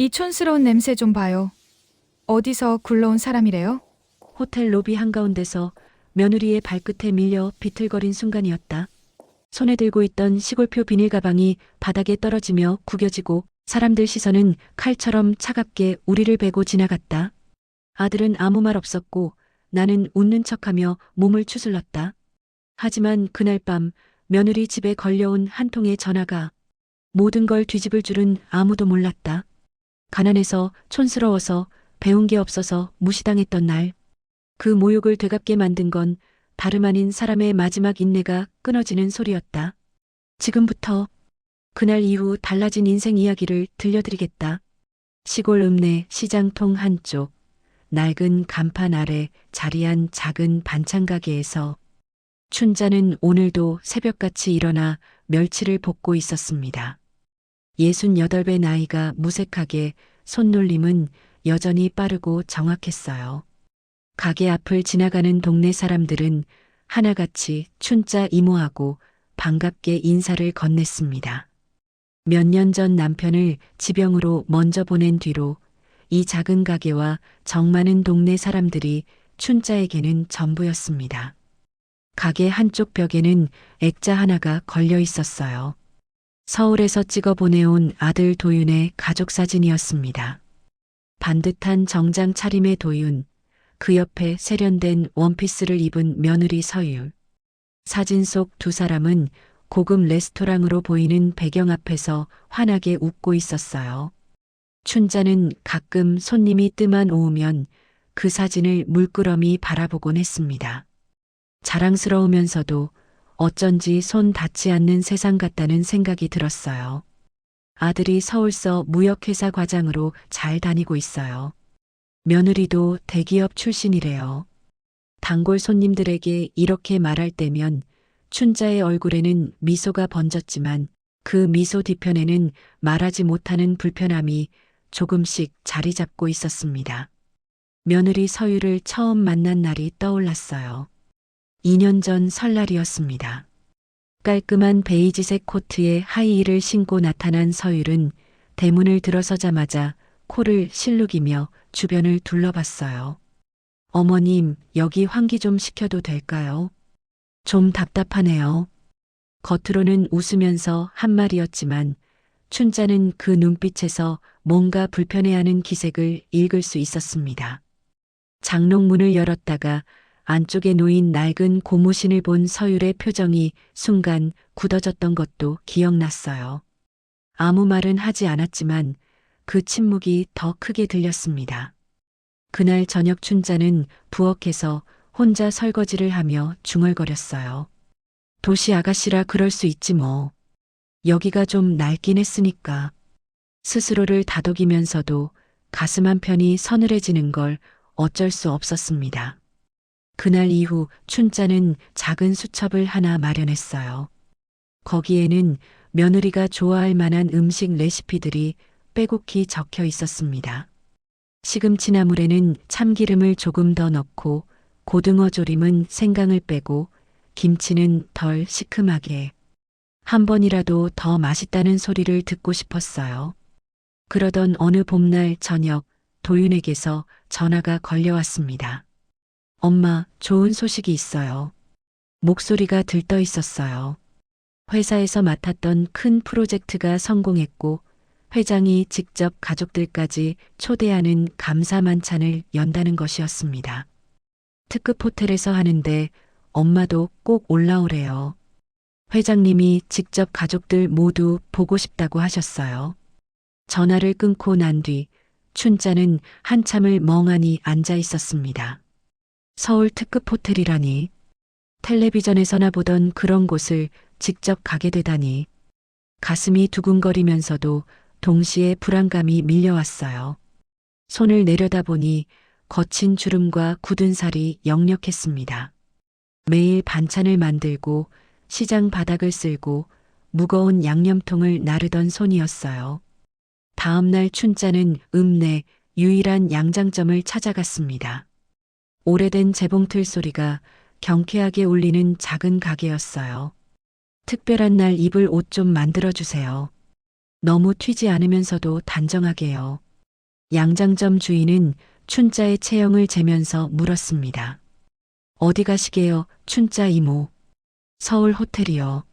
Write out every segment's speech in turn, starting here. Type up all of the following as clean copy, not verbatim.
이 촌스러운 냄새 좀 봐요. 어디서 굴러온 사람이래요? 호텔 로비 한가운데서 며느리의 발끝에 밀려 비틀거린 순간이었다. 손에 들고 있던 시골표 비닐 가방이 바닥에 떨어지며 구겨지고 사람들 시선은 칼처럼 차갑게 우리를 베고 지나갔다. 아들은 아무 말 없었고 나는 웃는 척하며 몸을 추슬렀다. 하지만 그날 밤 며느리 집에 걸려온 한 통의 전화가 모든 걸 뒤집을 줄은 아무도 몰랐다. 가난해서 촌스러워서 배운 게 없어서 무시당했던 날. 그 모욕을 되갚게 만든 건 다름 아닌 사람의 마지막 인내가 끊어지는 소리였다. 지금부터 그날 이후 달라진 인생 이야기를 들려드리겠다. 시골 읍내 시장통 한쪽 낡은 간판 아래 자리한 작은 반찬 가게에서 춘자는 오늘도 새벽같이 일어나 멸치를 볶고 있었습니다. 68배 나이가 무색하게 손놀림은 여전히 빠르고 정확했어요. 가게 앞을 지나가는 동네 사람들은 하나같이 춘자 이모하고 반갑게 인사를 건넸습니다. 몇 년 전 남편을 지병으로 먼저 보낸 뒤로 이 작은 가게와 정 많은 동네 사람들이 춘자에게는 전부였습니다. 가게 한쪽 벽에는 액자 하나가 걸려 있었어요. 서울에서 찍어 보내온 아들 도윤의 가족 사진이었습니다. 반듯한 정장 차림의 도윤, 그 옆에 세련된 원피스를 입은 며느리 서율. 사진 속 두 사람은 고급 레스토랑으로 보이는 배경 앞에서 환하게 웃고 있었어요. 춘자는 가끔 손님이 뜸한 오후면 그 사진을 물끄러미 바라보곤 했습니다. 자랑스러우면서도 어쩐지 손 닿지 않는 세상 같다는 생각이 들었어요. 아들이 서울서 무역회사 과장으로 잘 다니고 있어요. 며느리도 대기업 출신이래요. 단골 손님들에게 이렇게 말할 때면 춘자의 얼굴에는 미소가 번졌지만 그 미소 뒤편에는 말하지 못하는 불편함이 조금씩 자리 잡고 있었습니다. 며느리 서유를 처음 만난 날이 떠올랐어요. 2년 전 설날이었습니다. 깔끔한 베이지색 코트에 하이힐을 신고 나타난 서율은 대문을 들어서자마자 코를 실룩이며 주변을 둘러봤어요. 어머님, 여기 환기 좀 시켜도 될까요? 좀 답답하네요. 겉으로는 웃으면서 한 말이었지만 춘자는 그 눈빛에서 뭔가 불편해하는 기색을 읽을 수 있었습니다. 장롱문을 열었다가 안쪽에 놓인 낡은 고무신을 본 서율의 표정이 순간 굳어졌던 것도 기억났어요. 아무 말은 하지 않았지만 그 침묵이 더 크게 들렸습니다. 그날 저녁 춘자는 부엌에서 혼자 설거지를 하며 중얼거렸어요. 도시 아가씨라 그럴 수 있지 뭐. 여기가 좀 낡긴 했으니까. 스스로를 다독이면서도 가슴 한편이 서늘해지는 걸 어쩔 수 없었습니다. 그날 이후 춘자는 작은 수첩을 하나 마련했어요. 거기에는 며느리가 좋아할 만한 음식 레시피들이 빼곡히 적혀 있었습니다. 시금치나물에는 참기름을 조금 더 넣고 고등어 조림은 생강을 빼고 김치는 덜 시큼하게. 한 번이라도 더 맛있다는 소리를 듣고 싶었어요. 그러던 어느 봄날 저녁 도윤에게서 전화가 걸려왔습니다. 엄마, 좋은 소식이 있어요. 목소리가 들떠 있었어요. 회사에서 맡았던 큰 프로젝트가 성공했고 회장이 직접 가족들까지 초대하는 감사 만찬을 연다는 것이었습니다. 특급 호텔에서 하는데 엄마도 꼭 올라오래요. 회장님이 직접 가족들 모두 보고 싶다고 하셨어요. 전화를 끊고 난 뒤 춘자는 한참을 멍하니 앉아 있었습니다. 서울 특급 호텔이라니. 텔레비전에서나 보던 그런 곳을 직접 가게 되다니. 가슴이 두근거리면서도 동시에 불안감이 밀려왔어요. 손을 내려다보니 거친 주름과 굳은 살이 역력했습니다. 매일 반찬을 만들고 시장 바닥을 쓸고 무거운 양념통을 나르던 손이었어요. 다음날 춘자는 읍내 유일한 양장점을 찾아갔습니다. 오래된 재봉틀 소리가 경쾌하게 울리는 작은 가게였어요. 특별한 날 입을 옷 좀 만들어주세요. 너무 튀지 않으면서도 단정하게요. 양장점 주인은 춘자의 체형을 재면서 물었습니다. 어디 가시게요, 춘자 이모? 서울 호텔이요.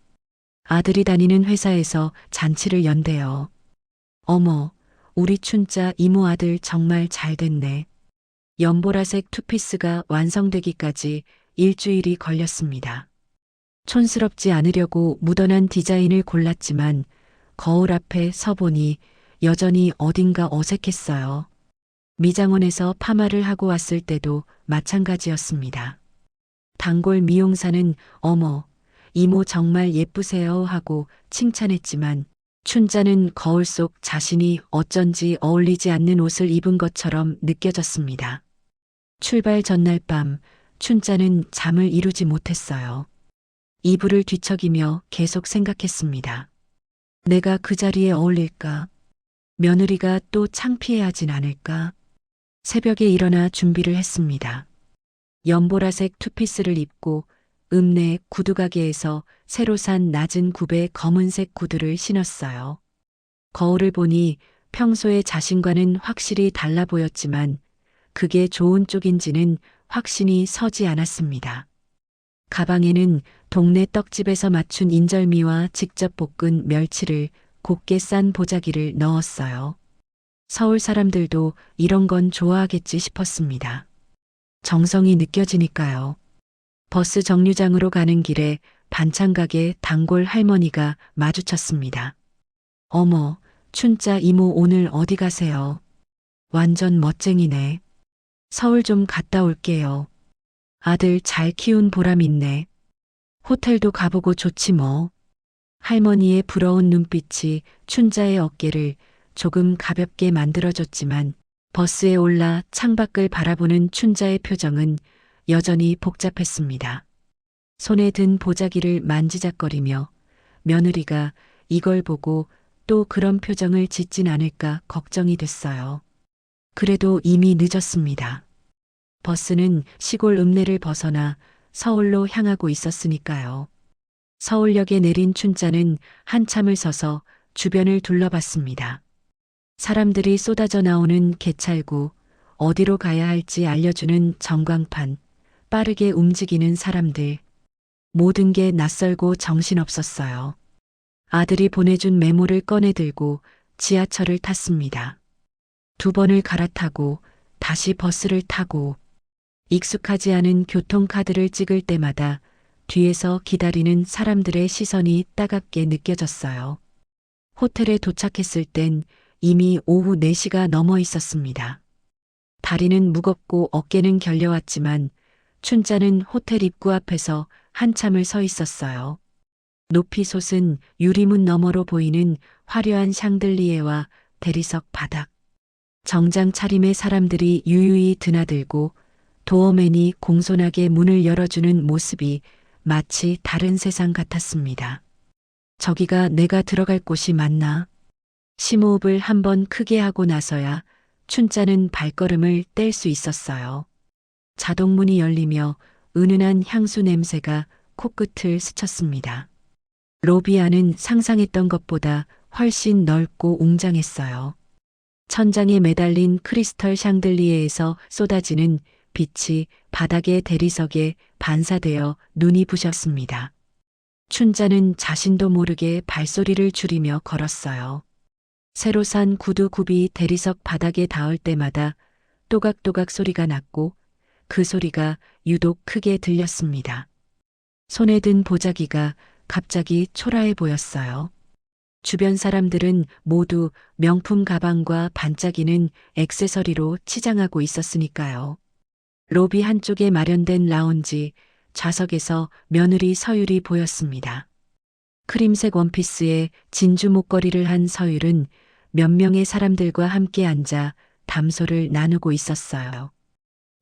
아들이 다니는 회사에서 잔치를 연대요. 어머, 우리 춘자 이모 아들 정말 잘 됐네. 연보라색 투피스가 완성되기까지 일주일이 걸렸습니다. 촌스럽지 않으려고 묻어난 디자인을 골랐지만 거울 앞에 서보니 여전히 어딘가 어색했어요. 미장원에서 파마를 하고 왔을 때도 마찬가지였습니다. 단골 미용사는 어머, 이모 정말 예쁘세요 하고 칭찬했지만 춘자는 거울 속 자신이 어쩐지 어울리지 않는 옷을 입은 것처럼 느껴졌습니다. 출발 전날 밤 춘자는 잠을 이루지 못했어요. 이불을 뒤척이며 계속 생각했습니다. 내가 그 자리에 어울릴까? 며느리가 또 창피해하진 않을까? 새벽에 일어나 준비를 했습니다. 연보라색 투피스를 입고 읍내 구두가게에서 새로 산 낮은 굽의 검은색 구두를 신었어요. 거울을 보니 평소의 자신과는 확실히 달라 보였지만 그게 좋은 쪽인지는 확신이 서지 않았습니다. 가방에는 동네 떡집에서 맞춘 인절미와 직접 볶은 멸치를 곱게 싼 보자기를 넣었어요. 서울 사람들도 이런 건 좋아하겠지 싶었습니다. 정성이 느껴지니까요. 버스 정류장으로 가는 길에 반찬가게 단골 할머니가 마주쳤습니다. 어머, 춘자 이모 오늘 어디 가세요? 완전 멋쟁이네. 서울 좀 갔다 올게요. 아들 잘 키운 보람 있네. 호텔도 가보고 좋지 뭐. 할머니의 부러운 눈빛이 춘자의 어깨를 조금 가볍게 만들어줬지만 버스에 올라 창밖을 바라보는 춘자의 표정은 여전히 복잡했습니다. 손에 든 보자기를 만지작거리며 며느리가 이걸 보고 또 그런 표정을 짓진 않을까 걱정이 됐어요. 그래도 이미 늦었습니다. 버스는 시골 읍내를 벗어나 서울로 향하고 있었으니까요. 서울역에 내린 춘자는 한참을 서서 주변을 둘러봤습니다. 사람들이 쏟아져 나오는 개찰구, 어디로 가야 할지 알려주는 전광판, 빠르게 움직이는 사람들. 모든 게 낯설고 정신없었어요. 아들이 보내준 메모를 꺼내 들고 지하철을 탔습니다. 2번을 갈아타고 다시 버스를 타고 익숙하지 않은 교통카드를 찍을 때마다 뒤에서 기다리는 사람들의 시선이 따갑게 느껴졌어요. 호텔에 도착했을 땐 이미 오후 4시가 넘어 있었습니다. 다리는 무겁고 어깨는 결려왔지만 춘자는 호텔 입구 앞에서 한참을 서 있었어요. 높이 솟은 유리문 너머로 보이는 화려한 샹들리에와 대리석 바닥. 정장 차림의 사람들이 유유히 드나들고 도어맨이 공손하게 문을 열어주는 모습이 마치 다른 세상 같았습니다. 저기가 내가 들어갈 곳이 맞나? 심호흡을 한번 크게 하고 나서야 춘자는 발걸음을 뗄 수 있었어요. 자동문이 열리며 은은한 향수 냄새가 코끝을 스쳤습니다. 로비 안은 상상했던 것보다 훨씬 넓고 웅장했어요. 천장에 매달린 크리스털 샹들리에에서 쏟아지는 빛이 바닥의 대리석에 반사되어 눈이 부셨습니다. 춘자는 자신도 모르게 발소리를 줄이며 걸었어요. 새로 산 구두 굽이 대리석 바닥에 닿을 때마다 또각또각 소리가 났고 그 소리가 유독 크게 들렸습니다. 손에 든 보자기가 갑자기 초라해 보였어요. 주변 사람들은 모두 명품 가방과 반짝이는 액세서리로 치장하고 있었으니까요. 로비 한쪽에 마련된 라운지 좌석에서 며느리 서율이 보였습니다. 크림색 원피스에 진주 목걸이를 한 서율은 몇 명의 사람들과 함께 앉아 담소를 나누고 있었어요.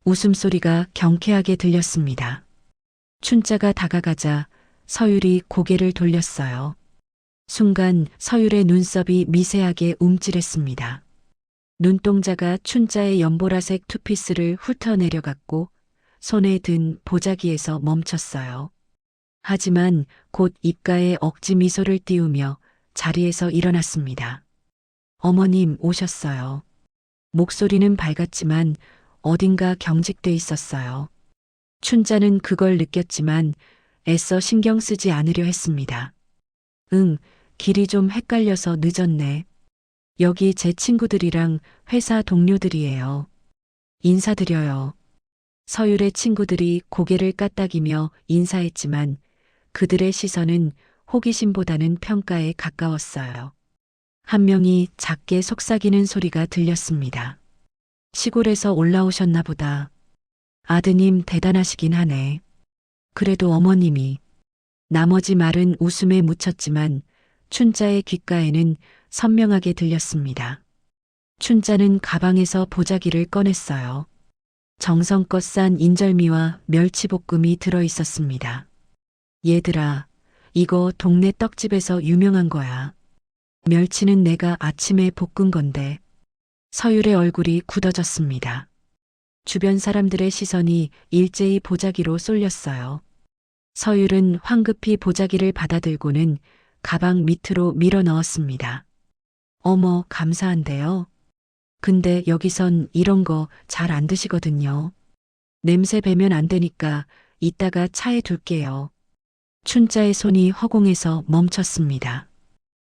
웃음소리가 경쾌하게 들렸습니다. 춘자가 다가가자 서율이 고개를 돌렸어요. 순간 서율의 눈썹이 미세하게 움찔했습니다. 눈동자가 춘자의 연보라색 투피스를 훑어내려갔고 손에 든 보자기에서 멈췄어요. 하지만 곧 입가에 억지 미소를 띄우며 자리에서 일어났습니다. 어머님 오셨어요. 목소리는 밝았지만 어딘가 경직돼 있었어요. 춘자는 그걸 느꼈지만 애써 신경 쓰지 않으려 했습니다. 응, 길이 좀 헷갈려서 늦었네. 여기 제 친구들이랑 회사 동료들이에요. 인사드려요. 서율의 친구들이 고개를 까딱이며 인사했지만 그들의 시선은 호기심보다는 평가에 가까웠어요. 한 명이 작게 속삭이는 소리가 들렸습니다. 시골에서 올라오셨나 보다. 아드님 대단하시긴 하네. 그래도 어머님이. 나머지 말은 웃음에 묻혔지만 춘자의 귓가에는 선명하게 들렸습니다. 춘자는 가방에서 보자기를 꺼냈어요. 정성껏 싼 인절미와 멸치볶음이 들어 있었습니다. 얘들아, 이거 동네 떡집에서 유명한 거야. 멸치는 내가 아침에 볶은 건데. 서율의 얼굴이 굳어졌습니다. 주변 사람들의 시선이 일제히 보자기로 쏠렸어요. 서율은 황급히 보자기를 받아들고는 가방 밑으로 밀어 넣었습니다. 어머, 감사한데요. 근데 여기선 이런 거 잘 안 드시거든요. 냄새 배면 안 되니까 이따가 차에 둘게요. 춘자의 손이 허공에서 멈췄습니다.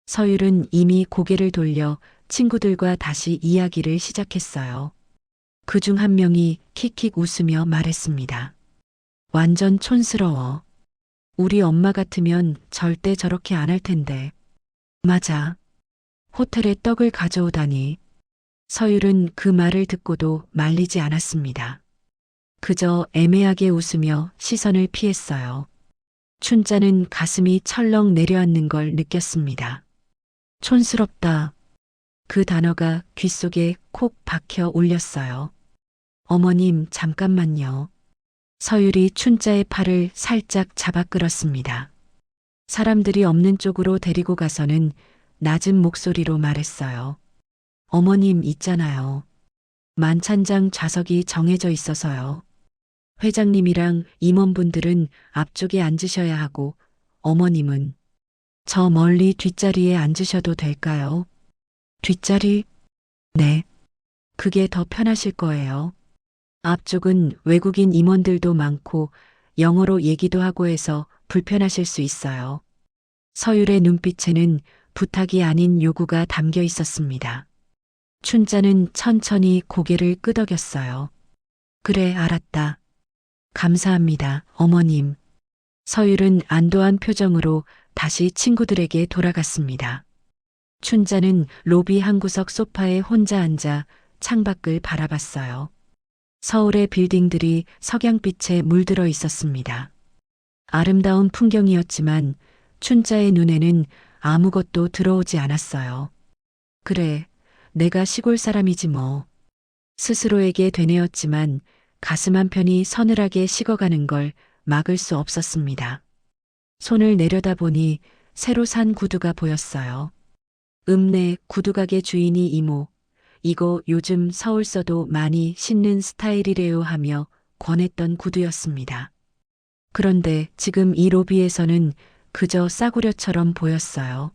서율은 이미 고개를 돌려 친구들과 다시 이야기를 시작했어요. 그중 한 명이 킥킥 웃으며 말했습니다. 완전 촌스러워. 우리 엄마 같으면 절대 저렇게 안 할 텐데. 맞아. 호텔에 떡을 가져오다니. 서율은 그 말을 듣고도 말리지 않았습니다. 그저 애매하게 웃으며 시선을 피했어요. 춘자는 가슴이 철렁 내려앉는 걸 느꼈습니다. 촌스럽다. 그 단어가 귓속에 콕 박혀 울렸어요. 어머님, 잠깐만요. 서율이 춘자의 팔을 살짝 잡아 끌었습니다. 사람들이 없는 쪽으로 데리고 가서는 낮은 목소리로 말했어요. 어머님 있잖아요. 만찬장 좌석이 정해져 있어서요. 회장님이랑 임원분들은 앞쪽에 앉으셔야 하고 어머님은 저 멀리 뒷자리에 앉으셔도 될까요? 뒷자리? 네. 그게 더 편하실 거예요. 앞쪽은 외국인 임원들도 많고 영어로 얘기도 하고 해서 불편하실 수 있어요. 서율의 눈빛에는 부탁이 아닌 요구가 담겨 있었습니다. 춘자는 천천히 고개를 끄덕였어요. 그래, 알았다. 감사합니다, 어머님. 서율은 안도한 표정으로 다시 친구들에게 돌아갔습니다. 춘자는 로비 한 구석 소파에 혼자 앉아 창밖을 바라봤어요. 서울의 빌딩들이 석양빛에 물들어 있었습니다. 아름다운 풍경이었지만 춘자의 눈에는 아무것도 들어오지 않았어요. 그래, 내가 시골 사람이지 뭐. 스스로에게 되뇌었지만 가슴 한편이 서늘하게 식어가는 걸 막을 수 없었습니다. 손을 내려다보니 새로 산 구두가 보였어요. 읍내 구두가게 주인이 이모, 이거 요즘 서울서도 많이 신는 스타일이래요 하며 권했던 구두였습니다. 그런데 지금 이 로비에서는 그저 싸구려처럼 보였어요.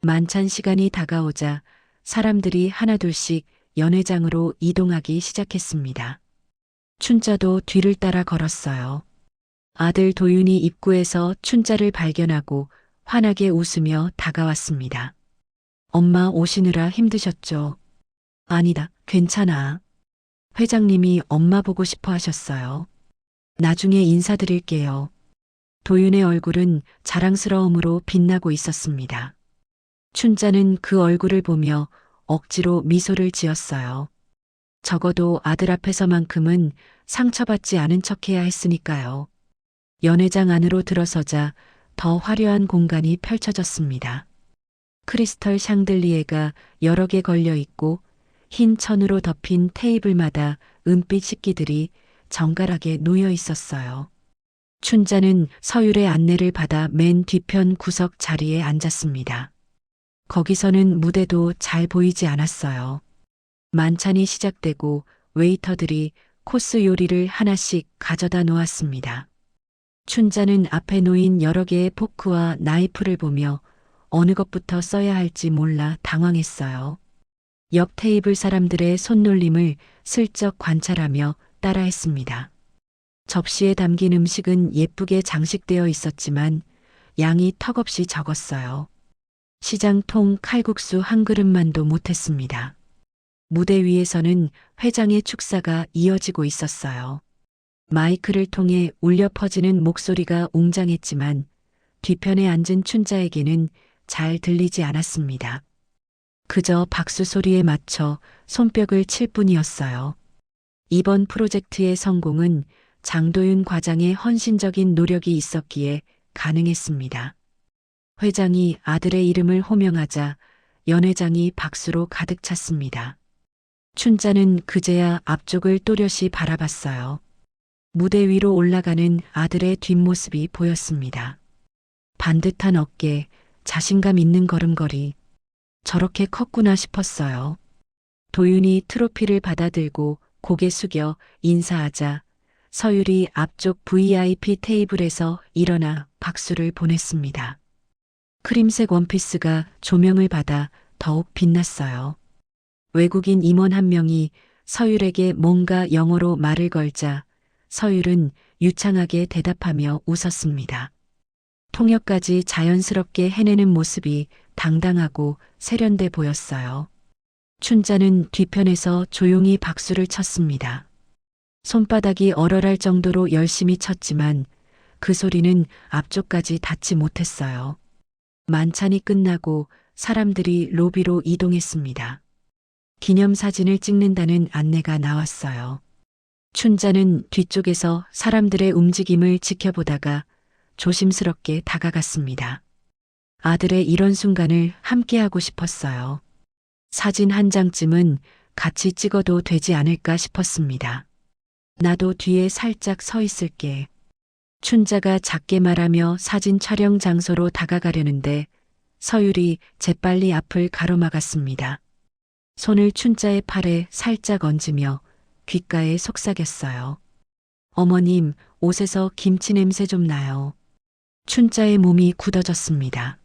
만찬 시간이 다가오자 사람들이 하나둘씩 연회장으로 이동하기 시작했습니다. 춘자도 뒤를 따라 걸었어요. 아들 도윤이 입구에서 춘자를 발견하고 환하게 웃으며 다가왔습니다. 엄마 오시느라 힘드셨죠? 아니다, 괜찮아. 회장님이 엄마 보고 싶어 하셨어요. 나중에 인사드릴게요. 도윤의 얼굴은 자랑스러움으로 빛나고 있었습니다. 춘자는 그 얼굴을 보며 억지로 미소를 지었어요. 적어도 아들 앞에서만큼은 상처받지 않은 척해야 했으니까요. 연회장 안으로 들어서자 더 화려한 공간이 펼쳐졌습니다. 크리스털 샹들리에가 여러 개 걸려 있고 흰 천으로 덮인 테이블마다 은빛 식기들이 정갈하게 놓여 있었어요. 춘자는 서율의 안내를 받아 맨 뒤편 구석 자리에 앉았습니다. 거기서는 무대도 잘 보이지 않았어요. 만찬이 시작되고 웨이터들이 코스 요리를 하나씩 가져다 놓았습니다. 춘자는 앞에 놓인 여러 개의 포크와 나이프를 보며 어느 것부터 써야 할지 몰라 당황했어요. 옆 테이블 사람들의 손놀림을 슬쩍 관찰하며 따라했습니다. 접시에 담긴 음식은 예쁘게 장식되어 있었지만 양이 턱없이 적었어요. 시장통 칼국수 한 그릇만도 못했습니다. 무대 위에서는 회장의 축사가 이어지고 있었어요. 마이크를 통해 울려 퍼지는 목소리가 웅장했지만 뒤편에 앉은 춘자에게는 잘 들리지 않았습니다. 그저 박수 소리에 맞춰 손뼉을 칠 뿐이었어요. 이번 프로젝트의 성공은 장도윤 과장의 헌신적인 노력이 있었기에 가능했습니다. 회장이 아들의 이름을 호명하자 연 회장이 박수로 가득 찼습니다. 춘자는 그제야 앞쪽을 또렷이 바라봤어요. 무대 위로 올라가는 아들의 뒷모습이 보였습니다. 반듯한 어깨, 자신감 있는 걸음걸이. 저렇게 컸구나 싶었어요. 도윤이 트로피를 받아들고 고개 숙여 인사하자 서율이 앞쪽 VIP 테이블에서 일어나 박수를 보냈습니다. 크림색 원피스가 조명을 받아 더욱 빛났어요. 외국인 임원 한 명이 서율에게 뭔가 영어로 말을 걸자 서율은 유창하게 대답하며 웃었습니다. 통역까지 자연스럽게 해내는 모습이 당당하고 세련돼 보였어요. 춘자는 뒤편에서 조용히 박수를 쳤습니다. 손바닥이 얼얼할 정도로 열심히 쳤지만 그 소리는 앞쪽까지 닿지 못했어요. 만찬이 끝나고 사람들이 로비로 이동했습니다. 기념사진을 찍는다는 안내가 나왔어요. 춘자는 뒤쪽에서 사람들의 움직임을 지켜보다가 조심스럽게 다가갔습니다. 아들의 이런 순간을 함께하고 싶었어요. 사진 한 장쯤은 같이 찍어도 되지 않을까 싶었습니다. 나도 뒤에 살짝 서 있을게. 춘자가 작게 말하며 사진 촬영 장소로 다가가려는데 서율이 재빨리 앞을 가로막았습니다. 손을 춘자의 팔에 살짝 얹으며 귓가에 속삭였어요. 어머님, 옷에서 김치 냄새 좀 나요. 춘자의 몸이 굳어졌습니다.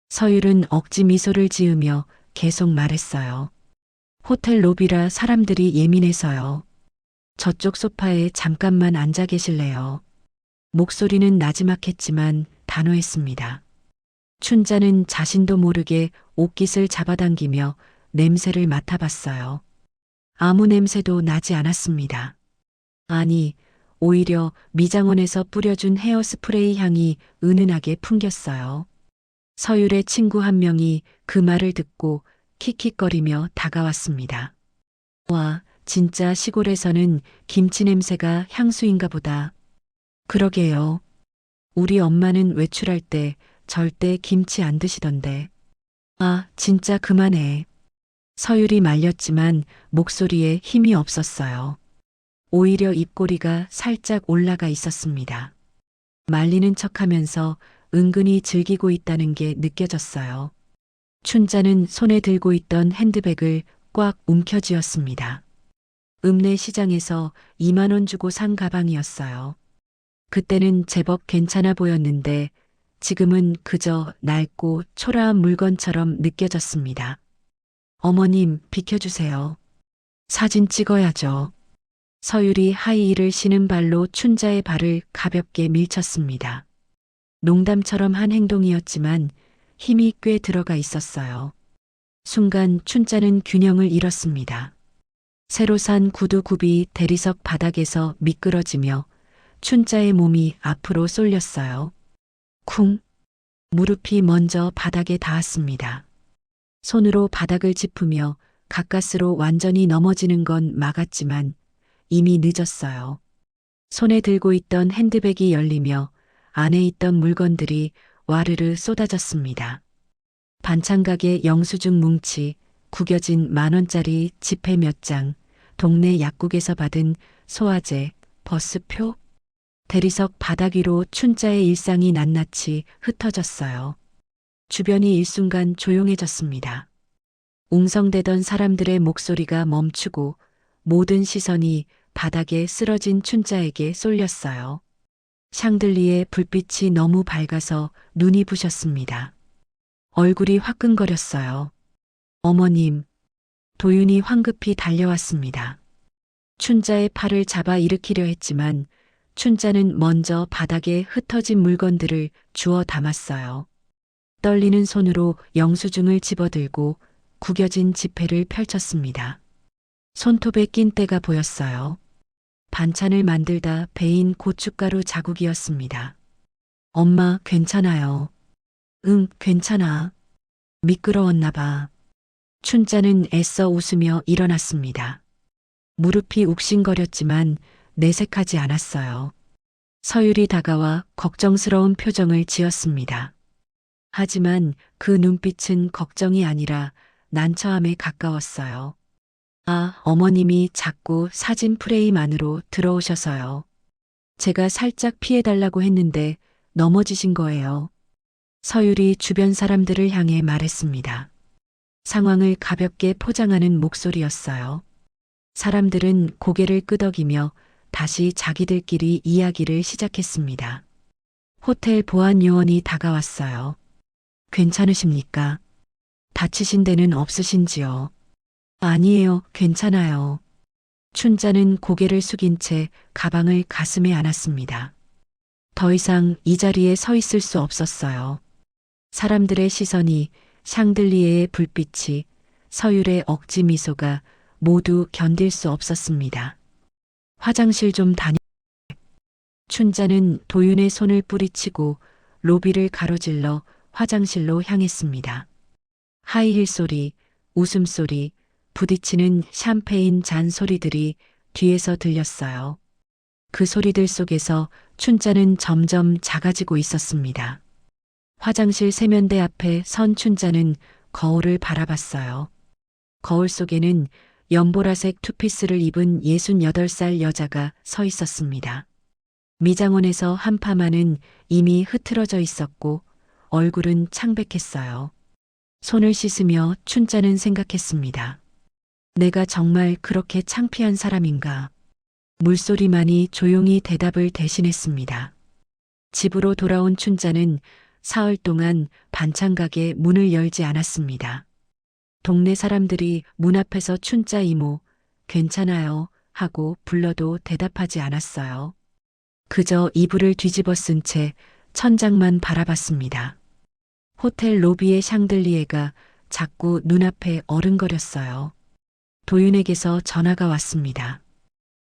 서율은 억지 미소를 지으며 계속 말했어요. 호텔 로비라 사람들이 예민해서요. 저쪽 소파에 잠깐만 앉아 계실래요? 목소리는 나지막했지만 단호했습니다. 춘자는 자신도 모르게 옷깃을 잡아당기며 냄새를 맡아봤어요. 아무 냄새도 나지 않았습니다. 아니, 오히려 미장원에서 뿌려준 헤어스프레이 향이 은은하게 풍겼어요. 서율의 친구 한 명이 그 말을 듣고 킥킥거리며 다가왔습니다. 와, 진짜 시골에서는 김치 냄새가 향수인가 보다. 그러게요. 우리 엄마는 외출할 때 절대 김치 안 드시던데. 아, 진짜 그만해. 서율이 말렸지만 목소리에 힘이 없었어요. 오히려 입꼬리가 살짝 올라가 있었습니다. 말리는 척하면서 은근히 즐기고 있다는 게 느껴졌어요. 춘자는 손에 들고 있던 핸드백을 꽉 움켜쥐었습니다. 읍내 시장에서 2만 원 주고 산 가방이었어요. 그때는 제법 괜찮아 보였는데 지금은 그저 낡고 초라한 물건처럼 느껴졌습니다. 어머님, 비켜주세요. 사진 찍어야죠. 서율이 하이힐을 신은 발로 춘자의 발을 가볍게 밀쳤습니다. 농담처럼 한 행동이었지만 힘이 꽤 들어가 있었어요. 순간 춘자는 균형을 잃었습니다. 새로 산 구두 굽이 대리석 바닥에서 미끄러지며 춘자의 몸이 앞으로 쏠렸어요. 쿵! 무릎이 먼저 바닥에 닿았습니다. 손으로 바닥을 짚으며 가까스로 완전히 넘어지는 건 막았지만 이미 늦었어요. 손에 들고 있던 핸드백이 열리며 안에 있던 물건들이 와르르 쏟아졌습니다. 반찬가게 영수증 뭉치, 구겨진 10,000원짜리 지폐 몇 장, 동네 약국에서 받은 소화제, 버스표, 대리석 바닥 위로 춘자의 일상이 낱낱이 흩어졌어요. 주변이 일순간 조용해졌습니다. 웅성대던 사람들의 목소리가 멈추고 모든 시선이 바닥에 쓰러진 춘자에게 쏠렸어요. 샹들리에 불빛이 너무 밝아서 눈이 부셨습니다. 얼굴이 화끈거렸어요. 어머님, 도윤이 황급히 달려왔습니다. 춘자의 팔을 잡아 일으키려 했지만 춘자는 먼저 바닥에 흩어진 물건들을 주워 담았어요. 떨리는 손으로 영수증을 집어들고 구겨진 지폐를 펼쳤습니다. 손톱에 낀 때가 보였어요. 반찬을 만들다 베인 고춧가루 자국이었습니다. 엄마, 괜찮아요. 응, 괜찮아. 미끄러웠나 봐. 춘자는 애써 웃으며 일어났습니다. 무릎이 욱신거렸지만 내색하지 않았어요. 서율이 다가와 걱정스러운 표정을 지었습니다. 하지만 그 눈빛은 걱정이 아니라 난처함에 가까웠어요. 아, 어머님이 자꾸 사진 프레임 안으로 들어오셔서요. 제가 살짝 피해달라고 했는데 넘어지신 거예요. 서율이 주변 사람들을 향해 말했습니다. 상황을 가볍게 포장하는 목소리였어요. 사람들은 고개를 끄덕이며 다시 자기들끼리 이야기를 시작했습니다. 호텔 보안 요원이 다가왔어요. 괜찮으십니까? 다치신 데는 없으신지요? 아니에요, 괜찮아요. 춘자는 고개를 숙인 채 가방을 가슴에 안았습니다. 더 이상 이 자리에 서 있을 수 없었어요. 사람들의 시선이, 샹들리에의 불빛이, 서율의 억지 미소가 모두 견딜 수 없었습니다. 화장실 좀 다녀. 춘자는 도윤의 손을 뿌리치고 로비를 가로질러 화장실로 향했습니다. 하이힐 소리, 웃음소리, 부딪히는 샴페인 잔 소리들이 뒤에서 들렸어요. 그 소리들 속에서 춘자는 점점 작아지고 있었습니다. 화장실 세면대 앞에 선 춘자는 거울을 바라봤어요. 거울 속에는 연보라색 투피스를 입은 68살 여자가 서 있었습니다. 미장원에서 한 파마는 이미 흐트러져 있었고 얼굴은 창백했어요. 손을 씻으며 춘자는 생각했습니다. 내가 정말 그렇게 창피한 사람인가? 물소리만이 조용히 대답을 대신했습니다. 집으로 돌아온 춘자는 사흘 동안 반찬가게 문을 열지 않았습니다. 동네 사람들이 문 앞에서 춘자 이모, 괜찮아요 하고 불러도 대답하지 않았어요. 그저 이불을 뒤집어 쓴 채 천장만 바라봤습니다. 호텔 로비의 샹들리에가 자꾸 눈앞에 어른거렸어요. 도윤에게서 전화가 왔습니다.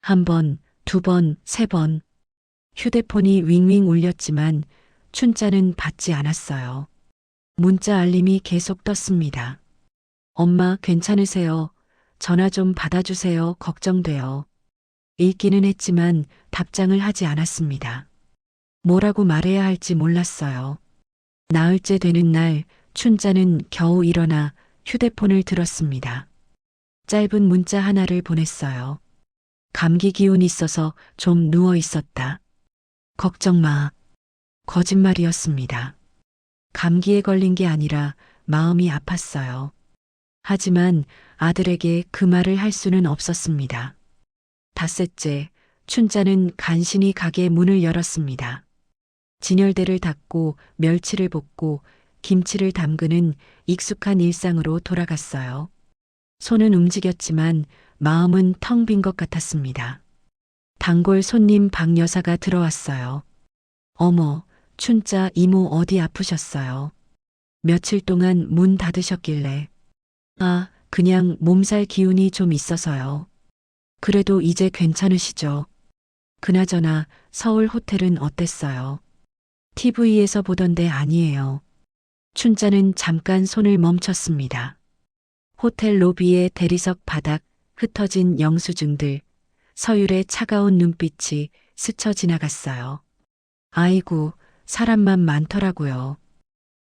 한 번, 두 번, 세 번. 휴대폰이 윙윙 울렸지만 춘자는 받지 않았어요. 문자 알림이 계속 떴습니다. 엄마, 괜찮으세요? 전화 좀 받아주세요. 걱정돼요. 읽기는 했지만 답장을 하지 않았습니다. 뭐라고 말해야 할지 몰랐어요. 나흘째 되는 날 춘자는 겨우 일어나 휴대폰을 들었습니다. 짧은 문자 하나를 보냈어요. 감기 기운 있어서 좀 누워 있었다. 걱정 마. 거짓말이었습니다. 감기에 걸린 게 아니라 마음이 아팠어요. 하지만 아들에게 그 말을 할 수는 없었습니다. 닷새째, 춘자는 간신히 가게 문을 열었습니다. 진열대를 닫고 멸치를 볶고 김치를 담그는 익숙한 일상으로 돌아갔어요. 손은 움직였지만 마음은 텅 빈 것 같았습니다. 단골 손님 박 여사가 들어왔어요. 어머, 춘자 이모 어디 아프셨어요? 며칠 동안 문 닫으셨길래. 아, 그냥 몸살 기운이 좀 있어서요. 그래도 이제 괜찮으시죠? 그나저나 서울 호텔은 어땠어요? TV에서 보던데 아니에요. 춘자는 잠깐 손을 멈췄습니다. 호텔 로비의 대리석 바닥, 흩어진 영수증들, 서율의 차가운 눈빛이 스쳐 지나갔어요. 아이고, 사람만 많더라고요.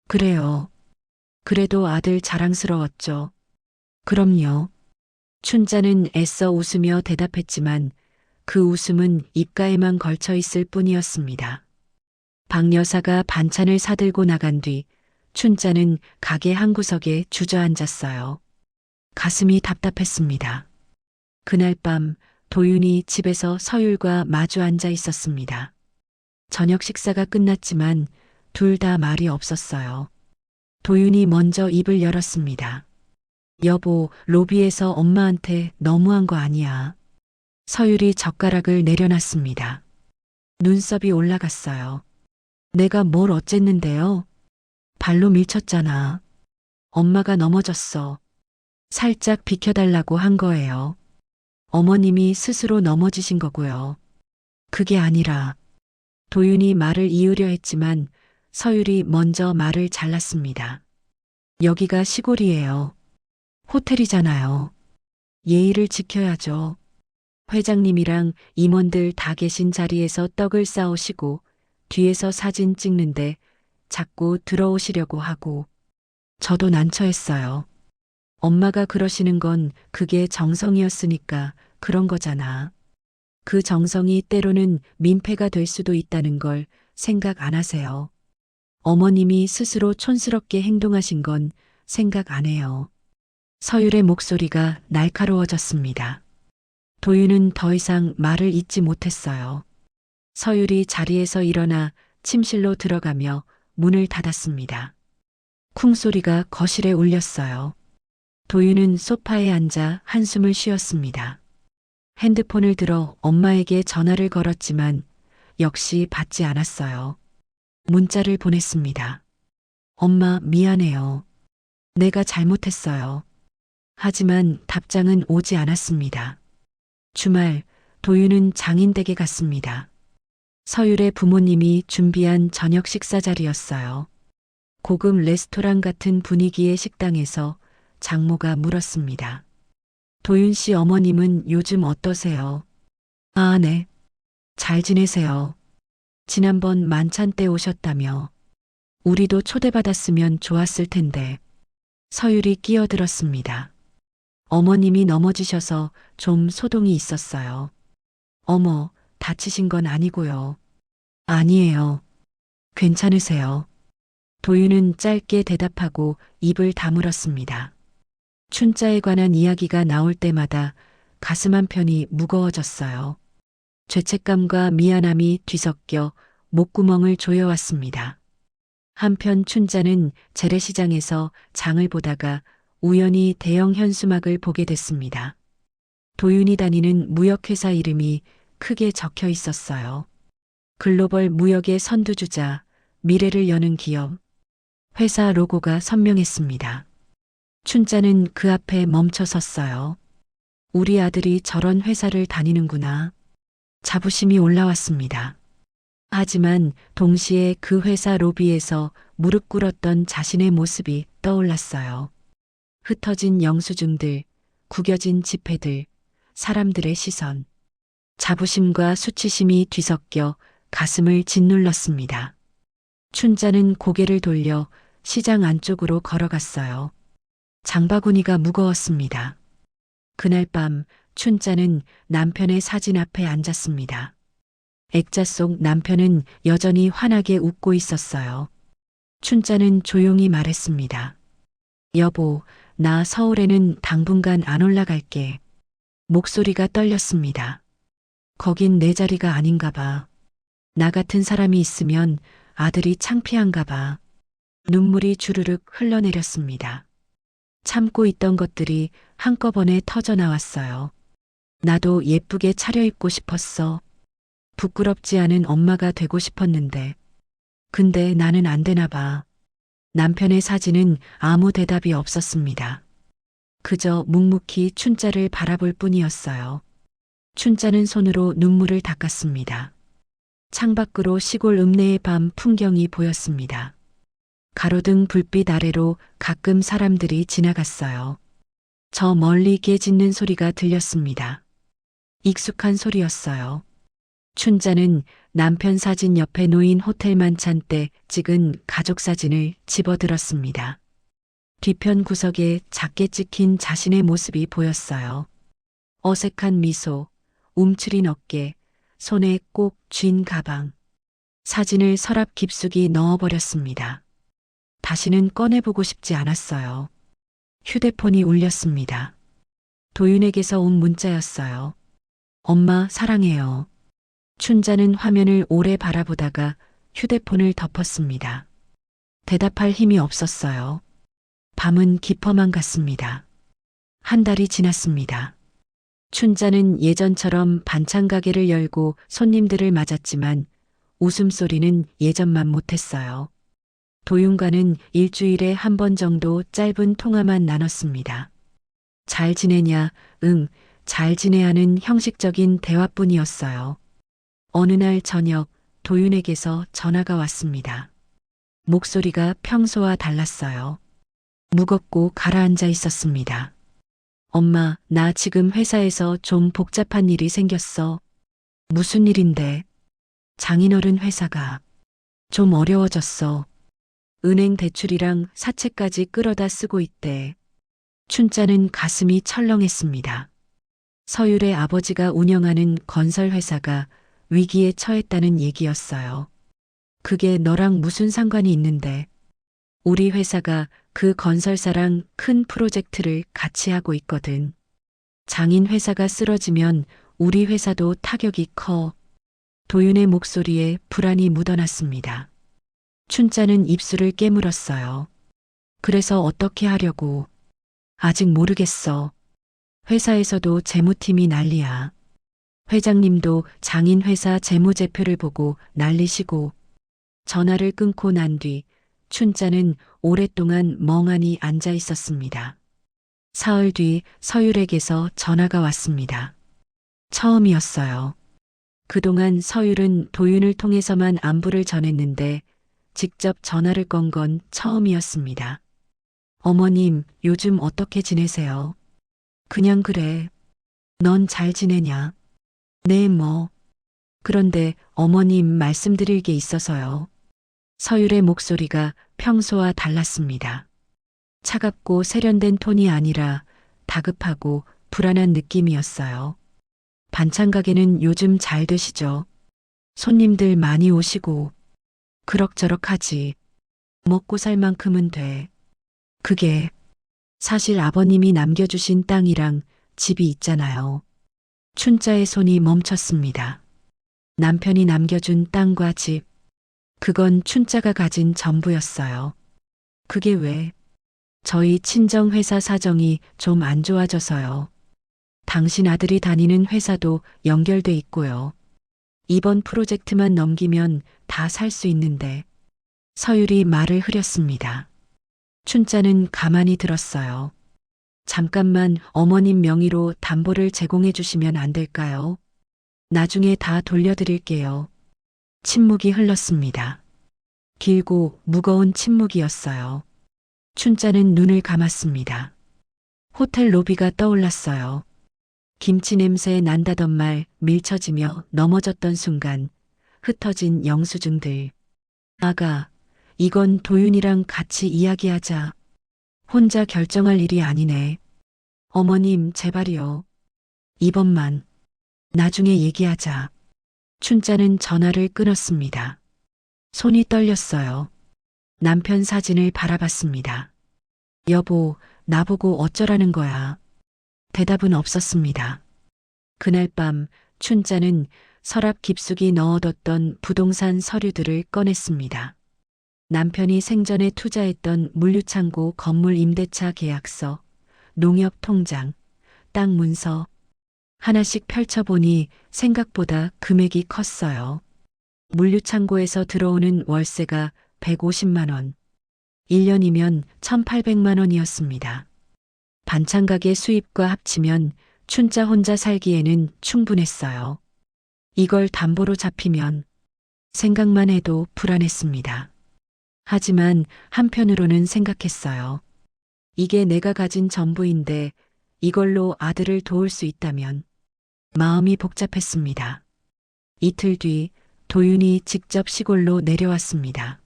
그래요. 그래도 아들 자랑스러웠죠. 그럼요. 춘자는 애써 웃으며 대답했지만 그 웃음은 입가에만 걸쳐 있을 뿐이었습니다. 박 여사가 반찬을 사들고 나간 뒤 춘자는 가게 한 구석에 주저앉았어요. 가슴이 답답했습니다. 그날 밤 도윤이 집에서 서율과 마주 앉아 있었습니다. 저녁 식사가 끝났지만 둘 다 말이 없었어요. 도윤이 먼저 입을 열었습니다. 여보, 로비에서 엄마한테 너무한 거 아니야. 서율이 젓가락을 내려놨습니다. 눈썹이 올라갔어요. 내가 뭘 어쨌는데요? 발로 밀쳤잖아. 엄마가 넘어졌어. 살짝 비켜달라고 한 거예요. 어머님이 스스로 넘어지신 거고요. 그게 아니라 도윤이 말을 이으려 했지만 서율이 먼저 말을 잘랐습니다. 여기가 시골이에요. 호텔이잖아요. 예의를 지켜야죠. 회장님이랑 임원들 다 계신 자리에서 떡을 쌓으시고 뒤에서 사진 찍는데 자꾸 들어오시려고 하고 저도 난처했어요. 엄마가 그러시는 건 그게 정성이었으니까 그런 거잖아. 그 정성이 때로는 민폐가 될 수도 있다는 걸 생각 안 하세요. 어머님이 스스로 촌스럽게 행동하신 건 생각 안 해요. 서율의 목소리가 날카로워졌습니다. 도윤은 더 이상 말을 잇지 못했어요. 서율이 자리에서 일어나 침실로 들어가며 문을 닫았습니다. 쿵 소리가 거실에 울렸어요. 도윤은 소파에 앉아 한숨을 쉬었습니다. 핸드폰을 들어 엄마에게 전화를 걸었지만 역시 받지 않았어요. 문자를 보냈습니다. 엄마, 미안해요. 내가 잘못했어요. 하지만 답장은 오지 않았습니다. 주말, 도윤은 장인댁에 갔습니다. 서율의 부모님이 준비한 저녁 식사 자리였어요. 고급 레스토랑 같은 분위기의 식당에서 장모가 물었습니다. 도윤 씨 어머님은 요즘 어떠세요? 아, 네. 잘 지내세요. 지난번 만찬 때 오셨다며. 우리도 초대받았으면 좋았을 텐데. 서율이 끼어들었습니다. 어머님이 넘어지셔서 좀 소동이 있었어요. 어머, 다치신 건 아니고요. 아니에요. 괜찮으세요. 도윤은 짧게 대답하고 입을 다물었습니다. 춘자에 관한 이야기가 나올 때마다 가슴 한편이 무거워졌어요. 죄책감과 미안함이 뒤섞여 목구멍을 조여왔습니다. 한편 춘자는 재래시장에서 장을 보다가 우연히 대형 현수막을 보게 됐습니다. 도윤이 다니는 무역회사 이름이 크게 적혀 있었어요. 글로벌 무역의 선두주자, 미래를 여는 기업. 회사 로고가 선명했습니다. 춘자는 그 앞에 멈춰 섰어요. 우리 아들이 저런 회사를 다니는구나. 자부심이 올라왔습니다. 하지만 동시에 그 회사 로비에서 무릎 꿇었던 자신의 모습이 떠올랐어요. 흩어진 영수증들, 구겨진 지폐들, 사람들의 시선. 자부심과 수치심이 뒤섞여 가슴을 짓눌렀습니다. 춘자는 고개를 돌려 시장 안쪽으로 걸어갔어요. 장바구니가 무거웠습니다. 그날 밤 춘자는 남편의 사진 앞에 앉았습니다. 액자 속 남편은 여전히 환하게 웃고 있었어요. 춘자는 조용히 말했습니다. 여보, 나 서울에는 당분간 안 올라갈게. 목소리가 떨렸습니다. 거긴 내 자리가 아닌가 봐. 나 같은 사람이 있으면 아들이 창피한가 봐. 눈물이 주르륵 흘러내렸습니다. 참고 있던 것들이 한꺼번에 터져 나왔어요. 나도 예쁘게 차려입고 싶었어. 부끄럽지 않은 엄마가 되고 싶었는데. 근데 나는 안 되나 봐. 남편의 사진은 아무 대답이 없었습니다. 그저 묵묵히 춘자를 바라볼 뿐이었어요. 춘자는 손으로 눈물을 닦았습니다. 창밖으로 시골 읍내의 밤 풍경이 보였습니다. 가로등 불빛 아래로 가끔 사람들이 지나갔어요. 저 멀리 개 짖는 소리가 들렸습니다. 익숙한 소리였어요. 춘자는 남편 사진 옆에 놓인 호텔 만찬 때 찍은 가족 사진을 집어들었습니다. 뒤편 구석에 작게 찍힌 자신의 모습이 보였어요. 어색한 미소, 움츠린 어깨, 손에 꼭 쥔 가방. 사진을 서랍 깊숙이 넣어버렸습니다. 다시는 꺼내보고 싶지 않았어요. 휴대폰이 울렸습니다. 도윤에게서 온 문자였어요. 엄마, 사랑해요. 춘자는 화면을 오래 바라보다가 휴대폰을 덮었습니다. 대답할 힘이 없었어요. 밤은 깊어만 갔습니다. 한 달이 지났습니다. 춘자는 예전처럼 반찬 가게를 열고 손님들을 맞았지만 웃음소리는 예전만 못했어요. 도윤과는 일주일에 한 번 정도 짧은 통화만 나눴습니다. 잘 지내냐? 응, 잘 지내야는 형식적인 대화뿐이었어요. 어느 날 저녁 도윤에게서 전화가 왔습니다. 목소리가 평소와 달랐어요. 무겁고 가라앉아 있었습니다. 엄마, 나 지금 회사에서 좀 복잡한 일이 생겼어. 무슨 일인데? 장인어른 회사가 좀 어려워졌어. 은행 대출이랑 사채까지 끌어다 쓰고 있대. 춘자는 가슴이 철렁했습니다. 서율의 아버지가 운영하는 건설회사가 위기에 처했다는 얘기였어요. 그게 너랑 무슨 상관이 있는데? 우리 회사가 그 건설사랑 큰 프로젝트를 같이 하고 있거든. 장인 회사가 쓰러지면 우리 회사도 타격이 커. 도윤의 목소리에 불안이 묻어났습니다. 춘자는 입술을 깨물었어요. 그래서 어떻게 하려고? 아직 모르겠어. 회사에서도 재무팀이 난리야. 회장님도 장인 회사 재무제표를 보고 난리시고. 전화를 끊고 난 뒤 춘자는 오랫동안 멍하니 앉아 있었습니다. 사흘 뒤 서율에게서 전화가 왔습니다. 처음이었어요. 그동안 서율은 도윤을 통해서만 안부를 전했는데 직접 전화를 건 건 처음이었습니다. 어머님, 요즘 어떻게 지내세요? 그냥 그래. 넌 잘 지내냐? 네, 뭐. 그런데 어머님 말씀드릴 게 있어서요. 서율의 목소리가 평소와 달랐습니다. 차갑고 세련된 톤이 아니라 다급하고 불안한 느낌이었어요. 반찬 가게는 요즘 잘 되시죠? 손님들 많이 오시고 그럭저럭 하지. 먹고 살 만큼은 돼. 그게 사실 아버님이 남겨주신 땅이랑 집이 있잖아요. 춘자의 손이 멈췄습니다. 남편이 남겨준 땅과 집. 그건 춘자가 가진 전부였어요. 그게 왜? 저희 친정회사 사정이 좀 안 좋아져서요. 당신 아들이 다니는 회사도 연결돼 있고요. 이번 프로젝트만 넘기면 다 살 수 있는데. 서율이 말을 흐렸습니다. 춘자는 가만히 들었어요. 잠깐만 어머님 명의로 담보를 제공해 주시면 안 될까요? 나중에 다 돌려드릴게요. 침묵이 흘렀습니다. 길고 무거운 침묵이었어요. 춘자는 눈을 감았습니다. 호텔 로비가 떠올랐어요. 김치 냄새 난다던 말 밀쳐지며 넘어졌던 순간 흩어진 영수증들. 아가, 이건 도윤이랑 같이 이야기하자. 혼자 결정할 일이 아니네. 어머님, 제발이요. 이번만. 나중에 얘기하자. 춘자는 전화를 끊었습니다. 손이 떨렸어요. 남편 사진을 바라봤습니다. 여보, 나보고 어쩌라는 거야. 대답은 없었습니다. 그날 밤 춘자는 서랍 깊숙이 넣어뒀던 부동산 서류들을 꺼냈습니다. 남편이 생전에 투자했던 물류창고 건물 임대차 계약서, 농협 통장, 땅 문서 하나씩 펼쳐보니 생각보다 금액이 컸어요. 물류창고에서 들어오는 월세가 150만 원, 1년이면 1,800만 원이었습니다. 반찬가게 수입과 합치면 춘자 혼자 살기에는 충분했어요. 이걸 담보로 잡히면 생각만 해도 불안했습니다. 하지만 한편으로는 생각했어요. 이게 내가 가진 전부인데 이걸로 아들을 도울 수 있다면. 마음이 복잡했습니다. 이틀 뒤 도윤이 직접 시골로 내려왔습니다.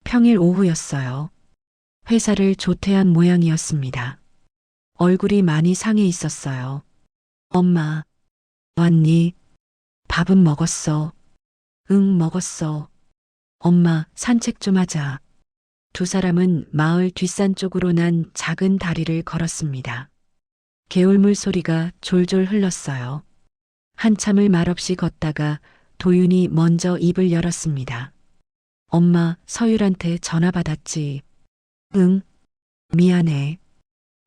평일 오후였어요. 회사를 조퇴한 모양이었습니다. 얼굴이 많이 상해 있었어요. 엄마, 왔니? 밥은 먹었어. 응, 먹었어. 엄마, 산책 좀 하자. 두 사람은 마을 뒷산 쪽으로 난 작은 다리를 걸었습니다. 개울물 소리가 졸졸 흘렀어요. 한참을 말없이 걷다가 도윤이 먼저 입을 열었습니다. 엄마, 서율한테 전화 받았지. 응, 미안해.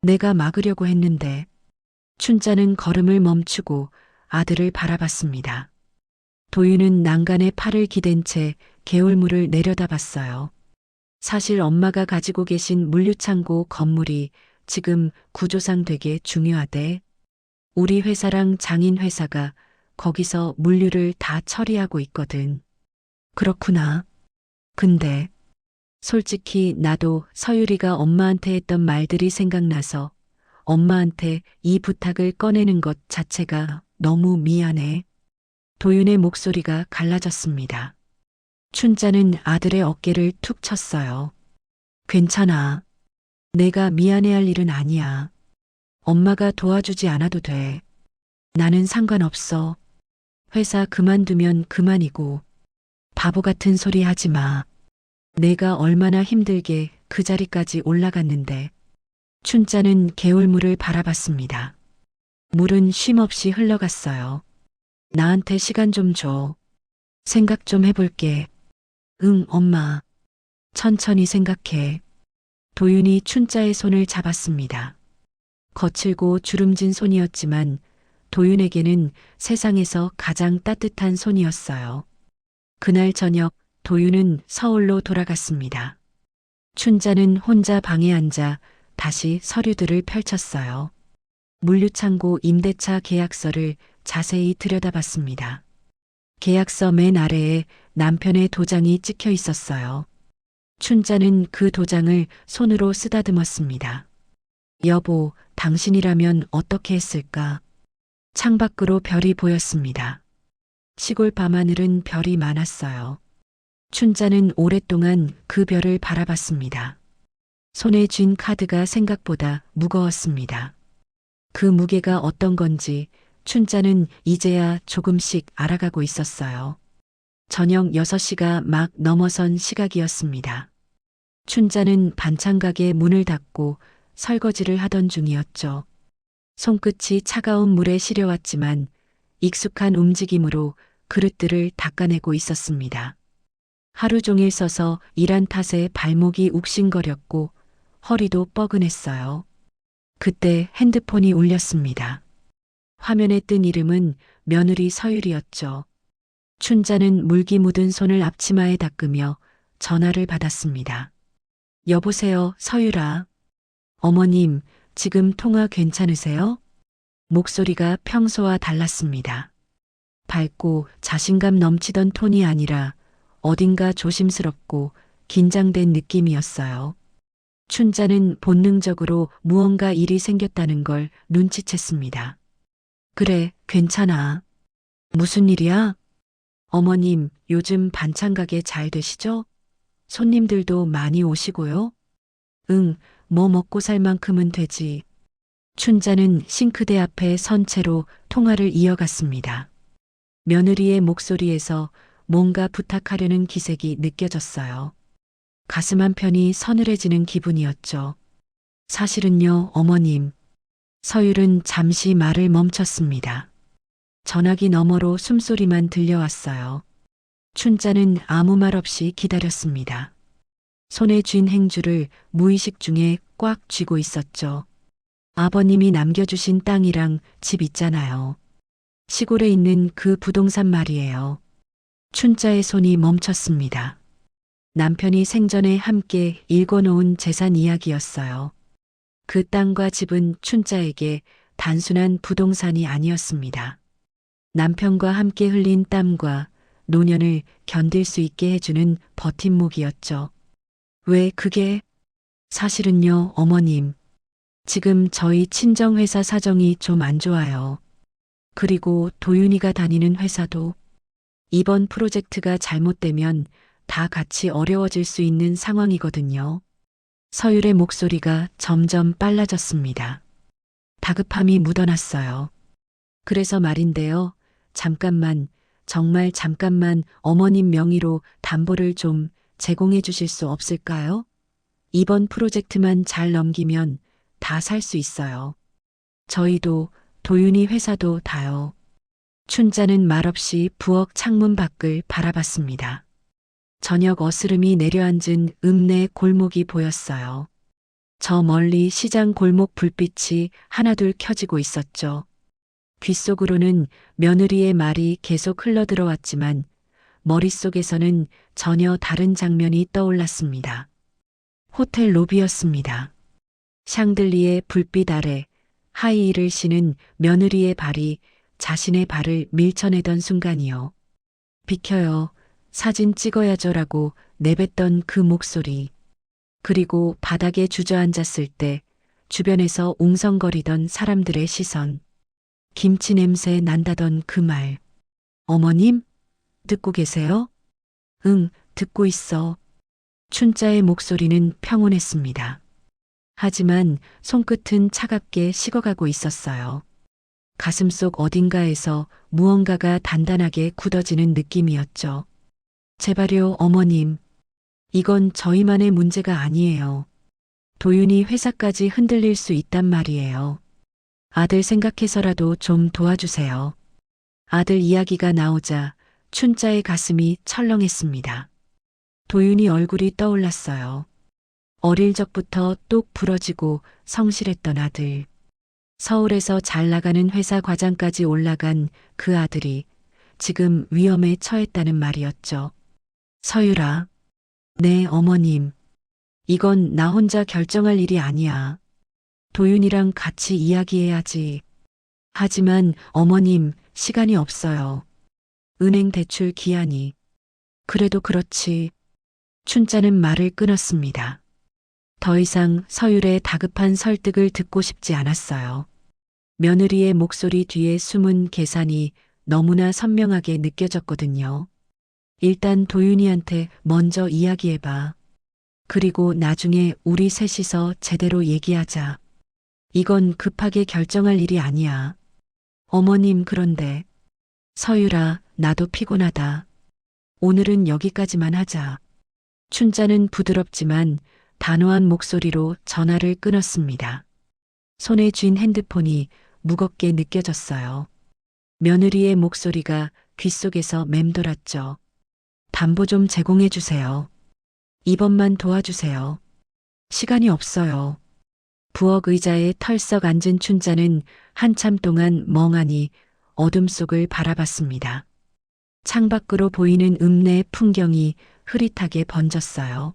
내가 막으려고 했는데. 춘자는 걸음을 멈추고 아들을 바라봤습니다. 도윤은 난간에 팔을 기댄 채 개울물을 내려다봤어요. 사실 엄마가 가지고 계신 물류창고 건물이 지금 구조상 되게 중요하대. 우리 회사랑 장인 회사가 거기서 물류를 다 처리하고 있거든. 그렇구나. 근데 솔직히 나도 서유리가 엄마한테 했던 말들이 생각나서 엄마한테 이 부탁을 꺼내는 것 자체가 너무 미안해. 도윤의 목소리가 갈라졌습니다. 춘자는 아들의 어깨를 툭 쳤어요. 괜찮아. 내가 미안해할 일은 아니야. 엄마가 도와주지 않아도 돼. 나는 상관없어. 회사 그만두면 그만이고. 바보 같은 소리 하지 마. 내가 얼마나 힘들게 그 자리까지 올라갔는데. 춘자는 개울물을 바라봤습니다. 물은 쉼없이 흘러갔어요. 나한테 시간 좀 줘. 생각 좀 해볼게. 응, 엄마. 천천히 생각해. 도윤이 춘자의 손을 잡았습니다. 거칠고 주름진 손이었지만 도윤에게는 세상에서 가장 따뜻한 손이었어요. 그날 저녁 도윤은 서울로 돌아갔습니다. 춘자는 혼자 방에 앉아 다시 서류들을 펼쳤어요. 물류창고 임대차 계약서를 자세히 들여다봤습니다. 계약서 맨 아래에 남편의 도장이 찍혀 있었어요. 춘자는 그 도장을 손으로 쓰다듬었습니다. 여보, 당신이라면 어떻게 했을까? 창밖으로 별이 보였습니다. 시골 밤하늘은 별이 많았어요. 춘자는 오랫동안 그 별을 바라봤습니다. 손에 쥔 카드가 생각보다 무거웠습니다. 그 무게가 어떤 건지 춘자는 이제야 조금씩 알아가고 있었어요. 저녁 6시가 막 넘어선 시각이었습니다. 춘자는 반찬가게 문을 닫고 설거지를 하던 중이었죠. 손끝이 차가운 물에 시려왔지만 익숙한 움직임으로 그릇들을 닦아내고 있었습니다. 하루 종일 서서 일한 탓에 발목이 욱신거렸고 허리도 뻐근했어요. 그때 핸드폰이 울렸습니다. 화면에 뜬 이름은 며느리 서율이었죠. 춘자는 물기 묻은 손을 앞치마에 닦으며 전화를 받았습니다. 여보세요, 서율아. 어머님, 지금 통화 괜찮으세요? 목소리가 평소와 달랐습니다. 밝고 자신감 넘치던 톤이 아니라 어딘가 조심스럽고 긴장된 느낌이었어요. 춘자는 본능적으로 무언가 일이 생겼다는 걸 눈치챘습니다. 그래, 괜찮아. 무슨 일이야? 어머님, 요즘 반찬 가게 잘 되시죠? 손님들도 많이 오시고요? 응, 뭐 먹고 살 만큼은 되지. 춘자는 싱크대 앞에 선 채로 통화를 이어갔습니다. 며느리의 목소리에서 뭔가 부탁하려는 기색이 느껴졌어요. 가슴 한편이 서늘해지는 기분이었죠. 사실은요, 어머님. 서율은 잠시 말을 멈췄습니다. 전화기 너머로 숨소리만 들려왔어요. 춘자는 아무 말 없이 기다렸습니다. 손에 쥔 행주를 무의식 중에 꽉 쥐고 있었죠. 아버님이 남겨주신 땅이랑 집 있잖아요. 시골에 있는 그 부동산 말이에요. 춘자의 손이 멈췄습니다. 남편이 생전에 함께 읽어놓은 재산 이야기였어요. 그 땅과 집은 춘자에게 단순한 부동산이 아니었습니다. 남편과 함께 흘린 땀과 노년을 견딜 수 있게 해주는 버팀목이었죠. 왜 그게? 사실은요, 어머님. 지금 저희 친정회사 사정이 좀 안 좋아요. 그리고 도윤이가 다니는 회사도 이번 프로젝트가 잘못되면 다 같이 어려워질 수 있는 상황이거든요. 서율의 목소리가 점점 빨라졌습니다. 다급함이 묻어났어요. 그래서 말인데요. 잠깐만, 정말 잠깐만 어머님 명의로 담보를 좀 제공해 주실 수 없을까요? 이번 프로젝트만 잘 넘기면 다 살 수 있어요. 저희도 도윤이 회사도 다요. 춘자는 말없이 부엌 창문 밖을 바라봤습니다. 저녁 어스름이 내려앉은 읍내 골목이 보였어요. 저 멀리 시장 골목 불빛이 하나둘 켜지고 있었죠. 귓속으로는 며느리의 말이 계속 흘러들어왔지만 머릿속에서는 전혀 다른 장면이 떠올랐습니다. 호텔 로비였습니다. 샹들리에 불빛 아래 하이힐을 신은 며느리의 발이 자신의 발을 밀쳐내던 순간이요. 비켜요. 사진 찍어야죠라고 내뱉던 그 목소리. 그리고 바닥에 주저앉았을 때 주변에서 웅성거리던 사람들의 시선. 김치 냄새 난다던 그 말. 어머님? 듣고 계세요? 응, 듣고 있어. 춘자의 목소리는 평온했습니다. 하지만 손끝은 차갑게 식어가고 있었어요. 가슴속 어딘가에서 무언가가 단단하게 굳어지는 느낌이었죠. 제발요, 어머님. 이건 저희만의 문제가 아니에요. 도윤이 회사까지 흔들릴 수 있단 말이에요. 아들 생각해서라도 좀 도와주세요. 아들 이야기가 나오자 춘자의 가슴이 철렁했습니다. 도윤이 얼굴이 떠올랐어요. 어릴 적부터 똑 부러지고 성실했던 아들. 서울에서 잘 나가는 회사 과장까지 올라간 그 아들이 지금 위험에 처했다는 말이었죠. 서유라. 네, 어머님. 이건 나 혼자 결정할 일이 아니야. 도윤이랑 같이 이야기해야지. 하지만 어머님, 시간이 없어요. 은행 대출 기한이. 그래도 그렇지. 춘자는 말을 끊었습니다. 더 이상 서율의 다급한 설득을 듣고 싶지 않았어요. 며느리의 목소리 뒤에 숨은 계산이 너무나 선명하게 느껴졌거든요. 일단 도윤이한테 먼저 이야기해봐. 그리고 나중에 우리 셋이서 제대로 얘기하자. 이건 급하게 결정할 일이 아니야. 어머님 그런데. 서유라, 나도 피곤하다. 오늘은 여기까지만 하자. 춘자는 부드럽지만 단호한 목소리로 전화를 끊었습니다. 손에 쥔 핸드폰이 무겁게 느껴졌어요. 며느리의 목소리가 귓속에서 맴돌았죠. 담보 좀 제공해 주세요. 이번만 도와주세요. 시간이 없어요. 부엌 의자에 털썩 앉은 춘자는 한참 동안 멍하니 어둠 속을 바라봤습니다. 창밖으로 보이는 읍내 풍경이 흐릿하게 번졌어요.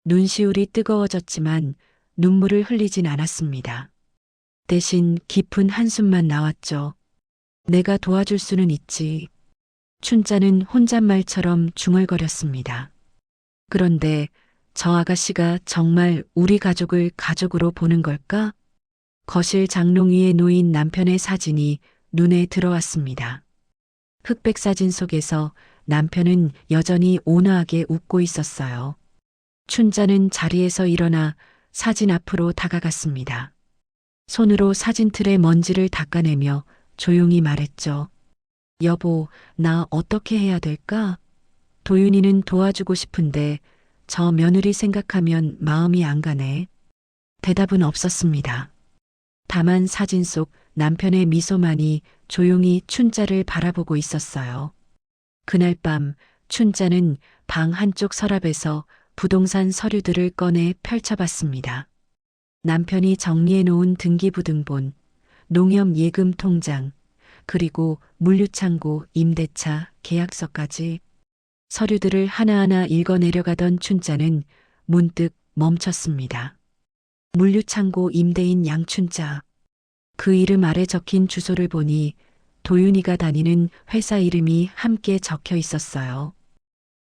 눈시울이 뜨거워졌지만 눈물을 흘리진 않았습니다. 대신 깊은 한숨만 나왔죠. 내가 도와줄 수는 있지. 춘자는 혼잣말처럼 중얼거렸습니다. 그런데 저 아가씨가 정말 우리 가족을 가족으로 보는 걸까? 거실 장롱 위에 놓인 남편의 사진이 눈에 들어왔습니다. 흑백 사진 속에서 남편은 여전히 온화하게 웃고 있었어요. 춘자는 자리에서 일어나 사진 앞으로 다가갔습니다. 손으로 사진 틀의 먼지를 닦아내며 조용히 말했죠. 여보, 나 어떻게 해야 될까? 도윤이는 도와주고 싶은데 저 며느리 생각하면 마음이 안 가네. 대답은 없었습니다. 다만 사진 속 남편의 미소만이 조용히 춘자를 바라보고 있었어요. 그날 밤 춘자는 방 한쪽 서랍에서 부동산 서류들을 꺼내 펼쳐봤습니다. 남편이 정리해놓은 등기부등본, 농협 예금 통장, 그리고 물류창고 임대차 계약서까지 서류들을 하나하나 읽어내려가던 춘자는 문득 멈췄습니다. 물류창고 임대인 양춘자. 그 이름 아래 적힌 주소를 보니 도윤이가 다니는 회사 이름이 함께 적혀 있었어요.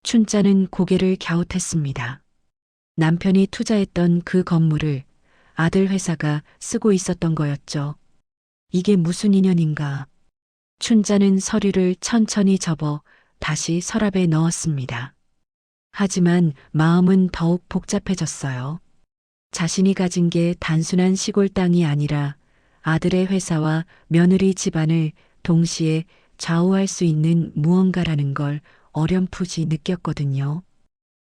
춘자는 고개를 갸웃했습니다. 남편이 투자했던 그 건물을 아들 회사가 쓰고 있었던 거였죠. 이게 무슨 인연인가. 춘자는 서류를 천천히 접어 다시 서랍에 넣었습니다. 하지만 마음은 더욱 복잡해졌어요. 자신이 가진 게 단순한 시골 땅이 아니라 아들의 회사와 며느리 집안을 동시에 좌우할 수 있는 무언가라는 걸 어렴풋이 느꼈거든요.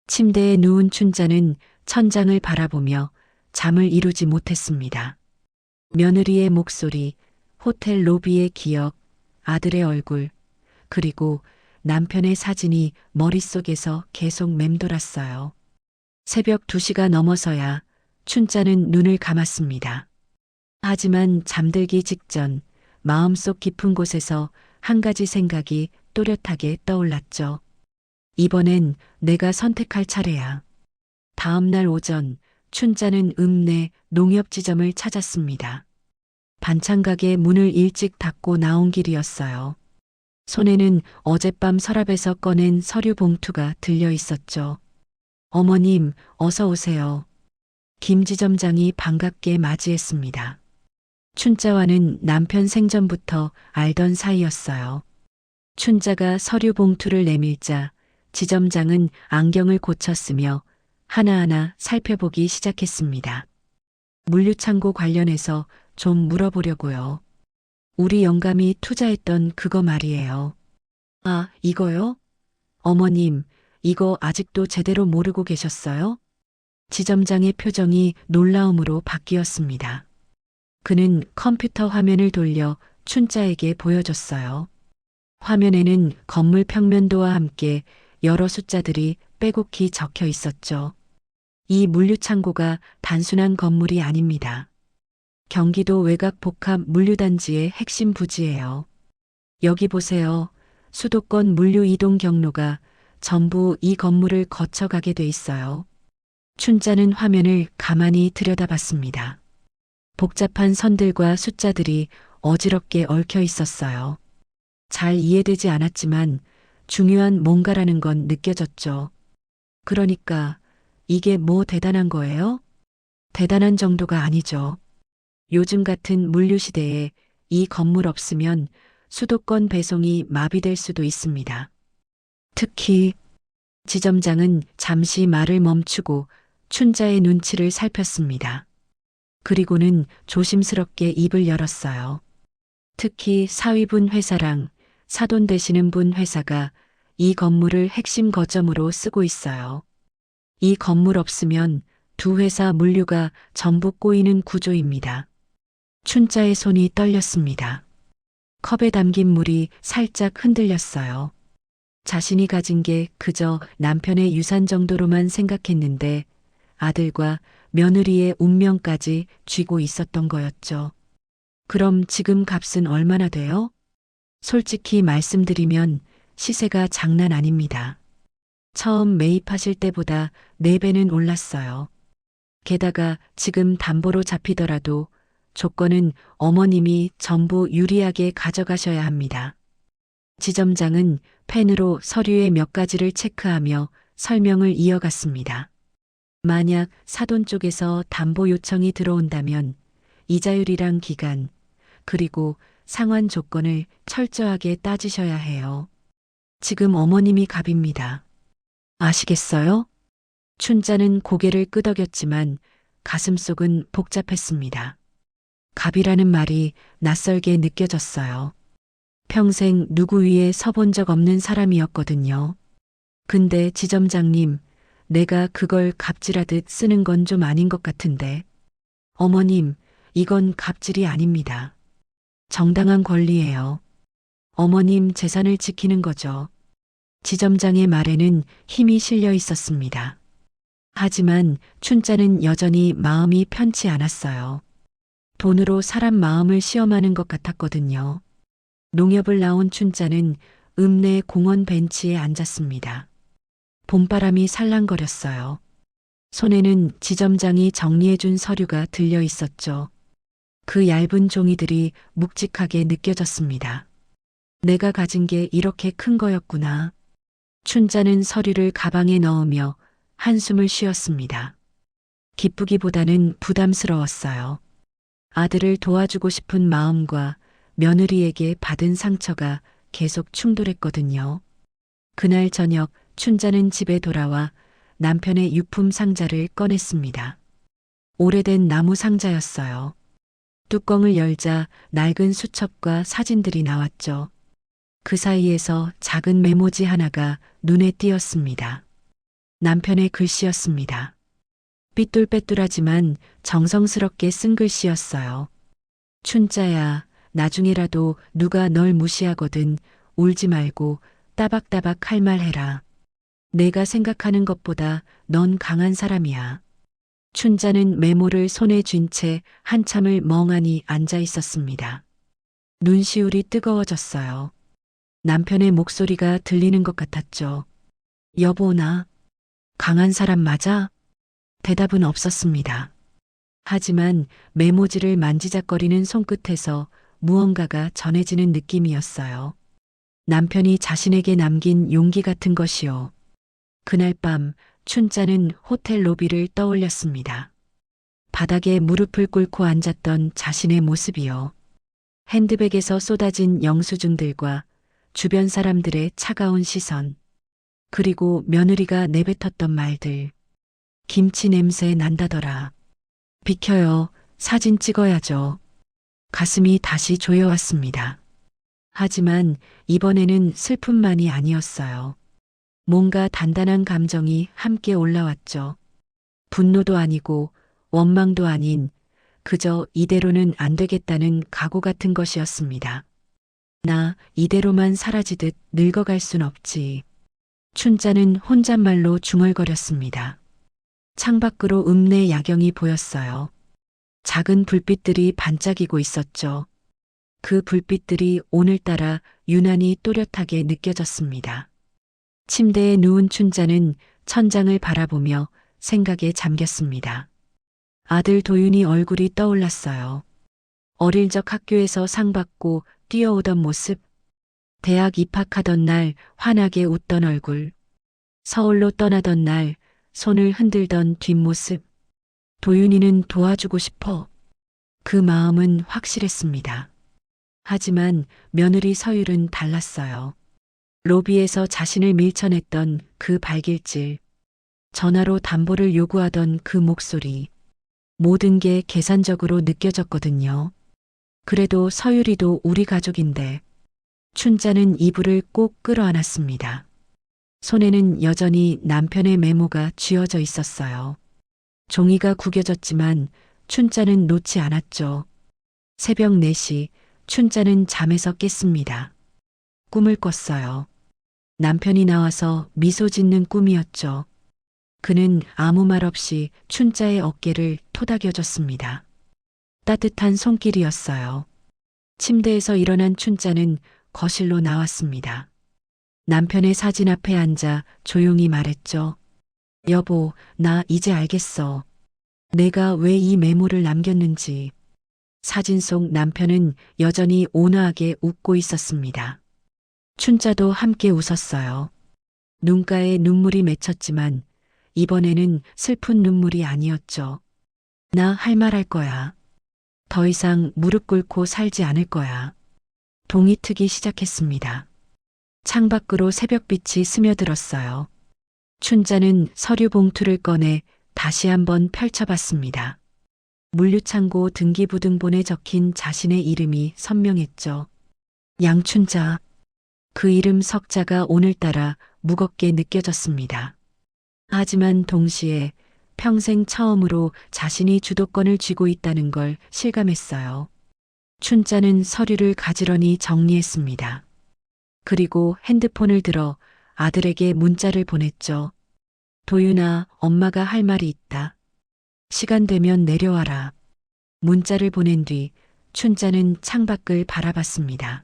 침대에 누운 춘자는 천장을 바라보며 잠을 이루지 못했습니다. 며느리의 목소리, 호텔 로비의 기억, 아들의 얼굴, 그리고 남편의 사진이 머릿속에서 계속 맴돌았어요. 새벽 2시가 넘어서야 춘자는 눈을 감았습니다. 하지만 잠들기 직전 마음속 깊은 곳에서 한 가지 생각이 또렷하게 떠올랐죠. 이번엔 내가 선택할 차례야. 다음 날 오전 춘자는 읍내 농협지점을 찾았습니다. 반찬가게 문을 일찍 닫고 나온 길이었어요. 손에는 어젯밤 서랍에서 꺼낸 서류 봉투가 들려 있었죠. 어머님, 어서 오세요. 김 지점장이 반갑게 맞이했습니다. 춘자와는 남편 생전부터 알던 사이였어요. 춘자가 서류 봉투를 내밀자 지점장은 안경을 고쳤으며 하나하나 살펴보기 시작했습니다. 물류창고 관련해서 좀 물어보려고요. 우리 영감이 투자했던 그거 말이에요. 아, 이거요? 어머님, 이거 아직도 제대로 모르고 계셨어요? 지점장의 표정이 놀라움으로 바뀌었습니다. 그는 컴퓨터 화면을 돌려 춘자에게 보여줬어요. 화면에는 건물 평면도와 함께 여러 숫자들이 빼곡히 적혀 있었죠. 이 물류창고가 단순한 건물이 아닙니다. 경기도 외곽 복합 물류단지의 핵심 부지예요. 여기 보세요. 수도권 물류 이동 경로가 전부 이 건물을 거쳐가게 돼 있어요. 춘자는 화면을 가만히 들여다봤습니다. 복잡한 선들과 숫자들이 어지럽게 얽혀 있었어요. 잘 이해되지 않았지만 중요한 뭔가라는 건 느껴졌죠. 그러니까 이게 뭐 대단한 거예요? 대단한 정도가 아니죠. 요즘 같은 물류 시대에 이 건물 없으면 수도권 배송이 마비될 수도 있습니다. 특히 지점장은 잠시 말을 멈추고 춘자의 눈치를 살폈습니다. 그리고는 조심스럽게 입을 열었어요. 특히 사위분 회사랑 사돈 되시는 분 회사가 이 건물을 핵심 거점으로 쓰고 있어요. 이 건물 없으면 두 회사 물류가 전부 꼬이는 구조입니다. 춘자의 손이 떨렸습니다. 컵에 담긴 물이 살짝 흔들렸어요. 자신이 가진 게 그저 남편의 유산 정도로만 생각했는데 아들과 며느리의 운명까지 쥐고 있었던 거였죠. 그럼 지금 값은 얼마나 돼요? 솔직히 말씀드리면 시세가 장난 아닙니다. 처음 매입하실 때보다 4배는 올랐어요. 게다가 지금 담보로 잡히더라도 조건은 어머님이 전부 유리하게 가져가셔야 합니다. 지점장은 펜으로 서류의 몇 가지를 체크하며 설명을 이어갔습니다. 만약 사돈 쪽에서 담보 요청이 들어온다면 이자율이랑 기간, 그리고 상환 조건을 철저하게 따지셔야 해요. 지금 어머님이 갑입니다. 아시겠어요? 춘자는 고개를 끄덕였지만 가슴속은 복잡했습니다. 갑이라는 말이 낯설게 느껴졌어요. 평생 누구 위에 서본 적 없는 사람이었거든요. 근데 지점장님, 내가 그걸 갑질하듯 쓰는 건 좀 아닌 것 같은데. 어머님, 이건 갑질이 아닙니다. 정당한 권리예요. 어머님 재산을 지키는 거죠. 지점장의 말에는 힘이 실려 있었습니다. 하지만 춘자는 여전히 마음이 편치 않았어요. 돈으로 사람 마음을 시험하는 것 같았거든요. 농협을 나온 춘자는 읍내 공원 벤치에 앉았습니다. 봄바람이 살랑거렸어요. 손에는 지점장이 정리해준 서류가 들려 있었죠. 그 얇은 종이들이 묵직하게 느껴졌습니다. 내가 가진 게 이렇게 큰 거였구나. 춘자는 서류를 가방에 넣으며 한숨을 쉬었습니다. 기쁘기보다는 부담스러웠어요. 아들을 도와주고 싶은 마음과 며느리에게 받은 상처가 계속 충돌했거든요. 그날 저녁 춘자는 집에 돌아와 남편의 유품 상자를 꺼냈습니다. 오래된 나무 상자였어요. 뚜껑을 열자 낡은 수첩과 사진들이 나왔죠. 그 사이에서 작은 메모지 하나가 눈에 띄었습니다. 남편의 글씨였습니다. 삐뚤빼뚤하지만 정성스럽게 쓴 글씨였어요. 춘자야, 나중에라도 누가 널 무시하거든 울지 말고 따박따박 할 말 해라. 내가 생각하는 것보다 넌 강한 사람이야. 춘자는 메모를 손에 쥔 채 한참을 멍하니 앉아 있었습니다. 눈시울이 뜨거워졌어요. 남편의 목소리가 들리는 것 같았죠. 여보, 나 강한 사람 맞아? 대답은 없었습니다. 하지만 메모지를 만지작거리는 손끝에서 무언가가 전해지는 느낌이었어요. 남편이 자신에게 남긴 용기 같은 것이요. 그날 밤 춘자는 호텔 로비를 떠올렸습니다. 바닥에 무릎을 꿇고 앉았던 자신의 모습이요. 핸드백에서 쏟아진 영수증들과 주변 사람들의 차가운 시선, 그리고 며느리가 내뱉었던 말들. 김치 냄새 난다더라. 비켜요. 사진 찍어야죠. 가슴이 다시 조여왔습니다. 하지만 이번에는 슬픔만이 아니었어요. 뭔가 단단한 감정이 함께 올라왔죠. 분노도 아니고 원망도 아닌 그저 이대로는 안 되겠다는 각오 같은 것이었습니다. 나 이대로만 사라지듯 늙어갈 순 없지. 춘자는 혼잣말로 중얼거렸습니다. 창밖으로 읍내 야경이 보였어요. 작은 불빛들이 반짝이고 있었죠. 그 불빛들이 오늘따라 유난히 또렷하게 느껴졌습니다. 침대에 누운 춘자는 천장을 바라보며 생각에 잠겼습니다. 아들 도윤이 얼굴이 떠올랐어요. 어릴 적 학교에서 상 받고 뛰어오던 모습, 대학 입학하던 날 환하게 웃던 얼굴, 서울로 떠나던 날 손을 흔들던 뒷모습. 도윤이는 도와주고 싶어. 그 마음은 확실했습니다. 하지만 며느리 서율은 달랐어요. 로비에서 자신을 밀쳐냈던 그 발길질, 전화로 담보를 요구하던 그 목소리, 모든 게 계산적으로 느껴졌거든요. 그래도 서율이도 우리 가족인데. 춘자는 이불을 꼭 끌어안았습니다. 손에는 여전히 남편의 메모가 쥐어져 있었어요. 종이가 구겨졌지만 춘자는 놓지 않았죠. 새벽 4시 춘자는 잠에서 깼습니다. 꿈을 꿨어요. 남편이 나와서 미소 짓는 꿈이었죠. 그는 아무 말 없이 춘자의 어깨를 토닥여줬습니다. 따뜻한 손길이었어요. 침대에서 일어난 춘자는 거실로 나왔습니다. 남편의 사진 앞에 앉아 조용히 말했죠. 여보, 나 이제 알겠어. 내가 왜 이 메모를 남겼는지. 사진 속 남편은 여전히 온화하게 웃고 있었습니다. 춘자도 함께 웃었어요. 눈가에 눈물이 맺혔지만 이번에는 슬픈 눈물이 아니었죠. 나 할 말 할 거야. 더 이상 무릎 꿇고 살지 않을 거야. 동이 트기 시작했습니다. 창밖으로 새벽빛이 스며들었어요. 춘자는 서류 봉투를 꺼내 다시 한번 펼쳐봤습니다. 물류창고 등기부등본에 적힌 자신의 이름이 선명했죠. 양춘자. 그 이름 석자가 오늘따라 무겁게 느껴졌습니다. 하지만 동시에 평생 처음으로 자신이 주도권을 쥐고 있다는 걸 실감했어요. 춘자는 서류를 가지런히 정리했습니다. 그리고 핸드폰을 들어 아들에게 문자를 보냈죠. 도윤아, 엄마가 할 말이 있다. 시간 되면 내려와라. 문자를 보낸 뒤 춘자는 창밖을 바라봤습니다.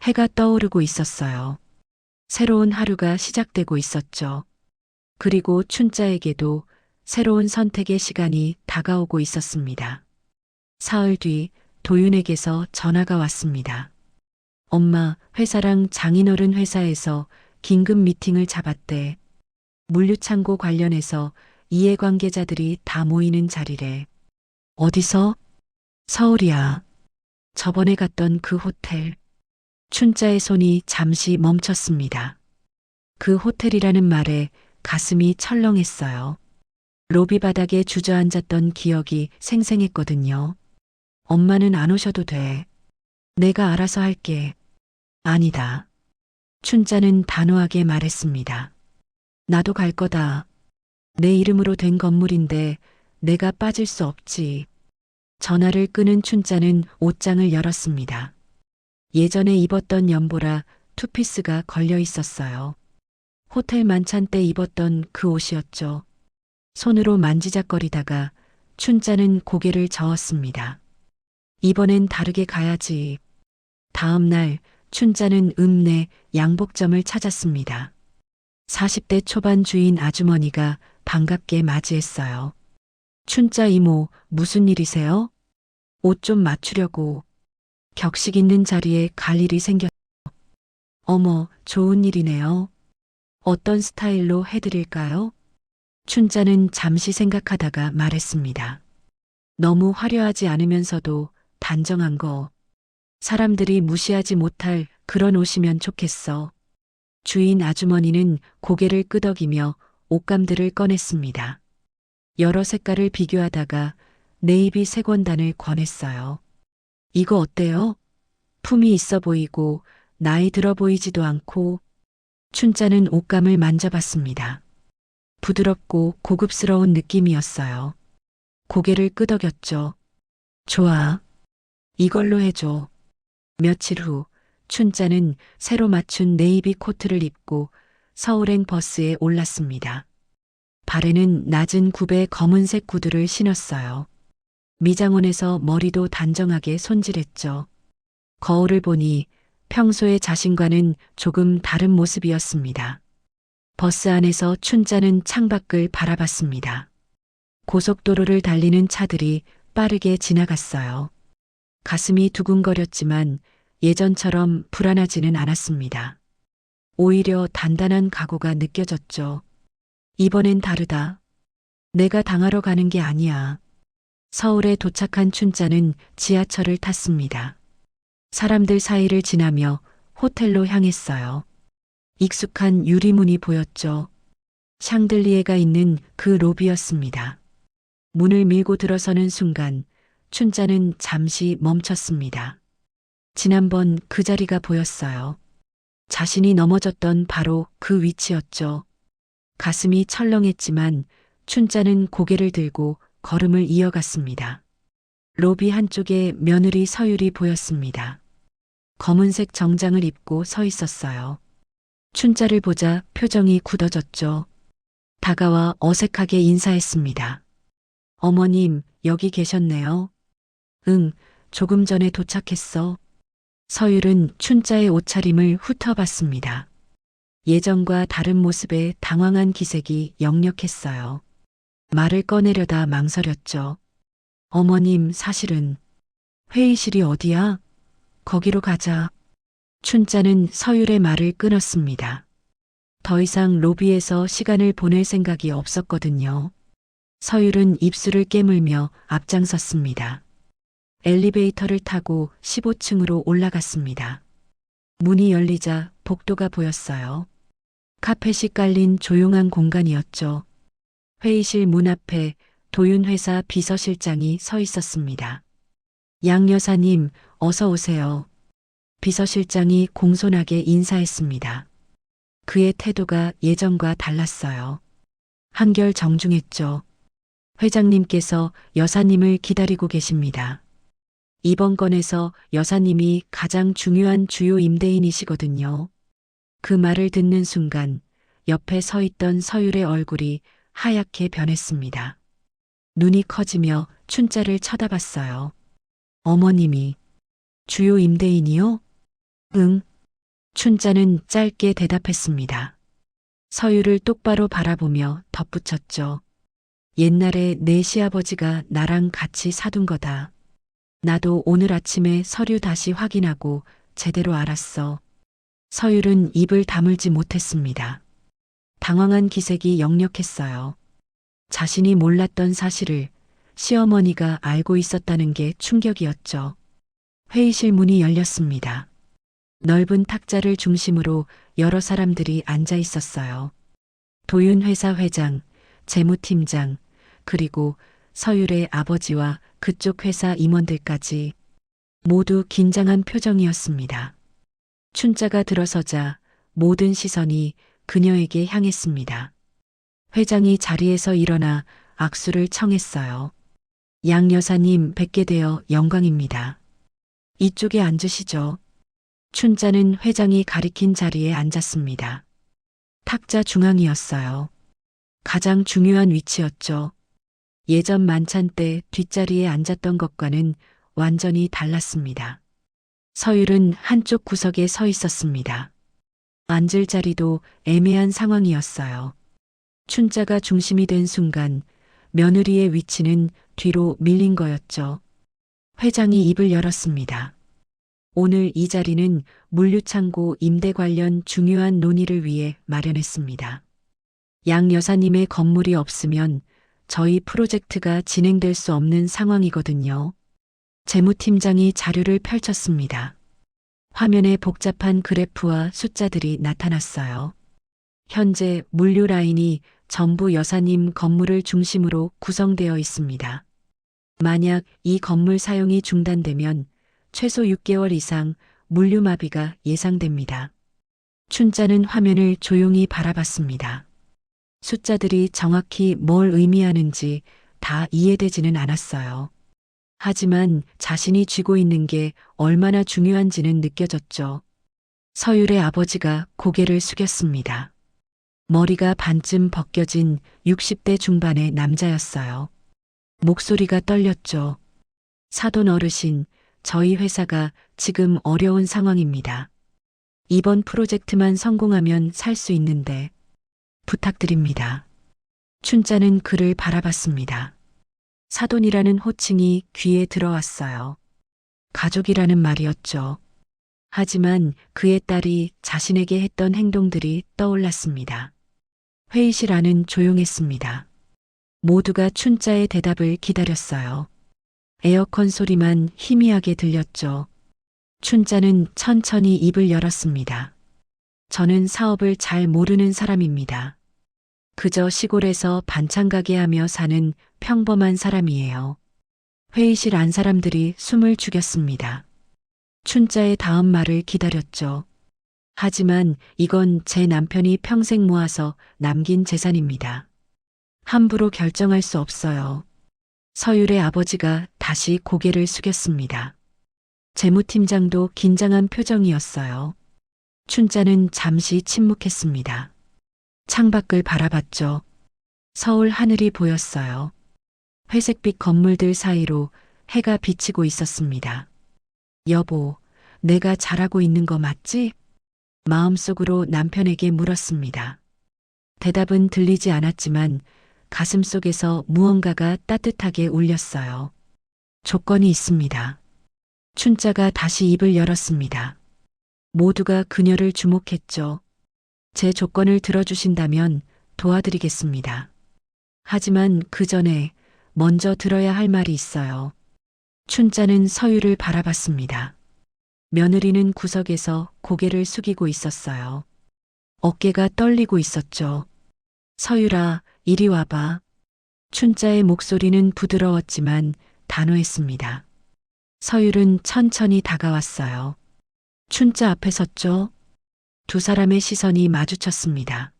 해가 떠오르고 있었어요. 새로운 하루가 시작되고 있었죠. 그리고 춘자에게도 새로운 선택의 시간이 다가오고 있었습니다. 사흘 뒤 도윤에게서 전화가 왔습니다. 엄마, 회사랑 장인어른 회사에서 긴급 미팅을 잡았대. 물류창고 관련해서 이해관계자들이 다 모이는 자리래. 어디서? 서울이야. 저번에 갔던 그 호텔. 춘자의 손이 잠시 멈췄습니다. 그 호텔이라는 말에 가슴이 철렁했어요. 로비 바닥에 주저앉았던 기억이 생생했거든요. 엄마는 안 오셔도 돼. 내가 알아서 할게. 아니다. 춘자는 단호하게 말했습니다. 나도 갈 거다. 내 이름으로 된 건물인데 내가 빠질 수 없지. 전화를 끄는 춘자는 옷장을 열었습니다. 예전에 입었던 연보라 투피스가 걸려 있었어요. 호텔 만찬 때 입었던 그 옷이었죠. 손으로 만지작거리다가 춘자는 고개를 저었습니다. 이번엔 다르게 가야지. 다음 날 춘자는 읍내 양복점을 찾았습니다. 40대 초반 주인 아주머니가 반갑게 맞이했어요. 춘자 이모, 무슨 일이세요? 옷 좀 맞추려고. 격식 있는 자리에 갈 일이 생겼. 어머, 좋은 일이네요. 어떤 스타일로 해드릴까요? 춘자는 잠시 생각하다가 말했습니다. 너무 화려하지 않으면서도 단정한 거. 사람들이 무시하지 못할 그런 옷이면 좋겠어. 주인 아주머니는 고개를 끄덕이며 옷감들을 꺼냈습니다. 여러 색깔을 비교하다가 네이비 색 원단을 권했어요. 이거 어때요? 품이 있어 보이고 나이 들어 보이지도 않고. 춘자는 옷감을 만져봤습니다. 부드럽고 고급스러운 느낌이었어요. 고개를 끄덕였죠. 좋아. 이걸로 해줘. 며칠 후 춘자는 새로 맞춘 네이비 코트를 입고 서울행 버스에 올랐습니다. 발에는 낮은 굽의 검은색 구두를 신었어요. 미장원에서 머리도 단정하게 손질했죠. 거울을 보니 평소의 자신과는 조금 다른 모습이었습니다. 버스 안에서 춘자는 창밖을 바라봤습니다. 고속도로를 달리는 차들이 빠르게 지나갔어요. 가슴이 두근거렸지만 예전처럼 불안하지는 않았습니다. 오히려 단단한 각오가 느껴졌죠. 이번엔 다르다. 내가 당하러 가는 게 아니야. 서울에 도착한 춘자는 지하철을 탔습니다. 사람들 사이를 지나며 호텔로 향했어요. 익숙한 유리문이 보였죠. 샹들리에가 있는 그 로비였습니다. 문을 밀고 들어서는 순간 춘자는 잠시 멈췄습니다. 지난번 그 자리가 보였어요. 자신이 넘어졌던 바로 그 위치였죠. 가슴이 철렁했지만 춘자는 고개를 들고 걸음을 이어갔습니다. 로비 한쪽에 며느리 서율이 보였습니다. 검은색 정장을 입고 서 있었어요. 춘자를 보자 표정이 굳어졌죠. 다가와 어색하게 인사했습니다. 어머님, 여기 계셨네요. 응, 조금 전에 도착했어. 서율은 춘자의 옷차림을 훑어봤습니다. 예전과 다른 모습에 당황한 기색이 역력했어요. 말을 꺼내려다 망설였죠. 어머님, 사실은 회의실이 어디야? 거기로 가자. 춘자는 서율의 말을 끊었습니다. 더 이상 로비에서 시간을 보낼 생각이 없었거든요. 서율은 입술을 깨물며 앞장섰습니다. 엘리베이터를 타고 15층으로 올라갔습니다. 문이 열리자 복도가 보였어요. 카펫이 깔린 조용한 공간이었죠. 회의실 문 앞에 도윤회사 비서실장이 서 있었습니다. 양 여사님, 어서 오세요. 비서실장이 공손하게 인사했습니다. 그의 태도가 예전과 달랐어요. 한결 정중했죠. 회장님께서 여사님을 기다리고 계십니다. 이번 건에서 여사님이 가장 중요한 주요 임대인이시거든요. 그 말을 듣는 순간 옆에 서 있던 서율의 얼굴이 하얗게 변했습니다. 눈이 커지며 춘자를 쳐다봤어요. 어머님이 주요 임대인이요? 응. 춘자는 짧게 대답했습니다. 서율을 똑바로 바라보며 덧붙였죠. 옛날에 내 시아버지가 나랑 같이 사둔 거다. 나도 오늘 아침에 서류 다시 확인하고 제대로 알았어. 서율은 입을 다물지 못했습니다. 당황한 기색이 역력했어요. 자신이 몰랐던 사실을 시어머니가 알고 있었다는 게 충격이었죠. 회의실 문이 열렸습니다. 넓은 탁자를 중심으로 여러 사람들이 앉아 있었어요. 도윤 회사 회장, 재무팀장, 그리고 서율의 아버지와 그쪽 회사 임원들까지 모두 긴장한 표정이었습니다. 춘자가 들어서자 모든 시선이 그녀에게 향했습니다. 회장이 자리에서 일어나 악수를 청했어요. 양 여사님 뵙게 되어 영광입니다. 이쪽에 앉으시죠. 춘자는 회장이 가리킨 자리에 앉았습니다. 탁자 중앙이었어요. 가장 중요한 위치였죠. 예전 만찬 때 뒷자리에 앉았던 것과는 완전히 달랐습니다. 서율은 한쪽 구석에 서 있었습니다. 앉을 자리도 애매한 상황이었어요. 춘자가 중심이 된 순간 며느리의 위치는 뒤로 밀린 거였죠. 회장이 입을 열었습니다. 오늘 이 자리는 물류창고 임대 관련 중요한 논의를 위해 마련했습니다. 양 여사님의 건물이 없으면 저희 프로젝트가 진행될 수 없는 상황이거든요. 재무팀장이 자료를 펼쳤습니다. 화면에 복잡한 그래프와 숫자들이 나타났어요. 현재 물류 라인이 전부 여사님 건물을 중심으로 구성되어 있습니다. 만약 이 건물 사용이 중단되면 최소 6개월 이상 물류 마비가 예상됩니다. 춘자는 화면을 조용히 바라봤습니다. 숫자들이 정확히 뭘 의미하는지 다 이해되지는 않았어요. 하지만 자신이 쥐고 있는 게 얼마나 중요한지는 느껴졌죠. 서율의 아버지가 고개를 숙였습니다. 머리가 반쯤 벗겨진 60대 중반의 남자였어요. 목소리가 떨렸죠. 사돈 어르신, 저희 회사가 지금 어려운 상황입니다. 이번 프로젝트만 성공하면 살 수 있는데 부탁드립니다. 춘자는 그를 바라봤습니다. 사돈이라는 호칭이 귀에 들어왔어요. 가족이라는 말이었죠. 하지만 그의 딸이 자신에게 했던 행동들이 떠올랐습니다. 회의실 안은 조용했습니다. 모두가 춘자의 대답을 기다렸어요. 에어컨 소리만 희미하게 들렸죠. 춘자는 천천히 입을 열었습니다. 저는 사업을 잘 모르는 사람입니다. 그저 시골에서 반찬 가게 하며 사는 평범한 사람이에요. 회의실 안 사람들이 숨을 죽였습니다. 춘자의 다음 말을 기다렸죠. 하지만 이건 제 남편이 평생 모아서 남긴 재산입니다. 함부로 결정할 수 없어요. 서율의 아버지가 다시 고개를 숙였습니다. 재무팀장도 긴장한 표정이었어요. 춘자는 잠시 침묵했습니다. 창밖을 바라봤죠. 서울 하늘이 보였어요. 회색빛 건물들 사이로 해가 비치고 있었습니다. 여보, 내가 잘하고 있는 거 맞지? 마음속으로 남편에게 물었습니다. 대답은 들리지 않았지만 가슴속에서 무언가가 따뜻하게 울렸어요. 조건이 있습니다. 춘자가 다시 입을 열었습니다. 모두가 그녀를 주목했죠. 제 조건을 들어주신다면 도와드리겠습니다. 하지만 그 전에 먼저 들어야 할 말이 있어요. 춘자는 서율을 바라봤습니다. 며느리는 구석에서 고개를 숙이고 있었어요. 어깨가 떨리고 있었죠. 서율아, 이리 와봐. 춘자의 목소리는 부드러웠지만 단호했습니다. 서율은 천천히 다가왔어요. 춘자 앞에 섰죠. 두 사람의 시선이 마주쳤습니다.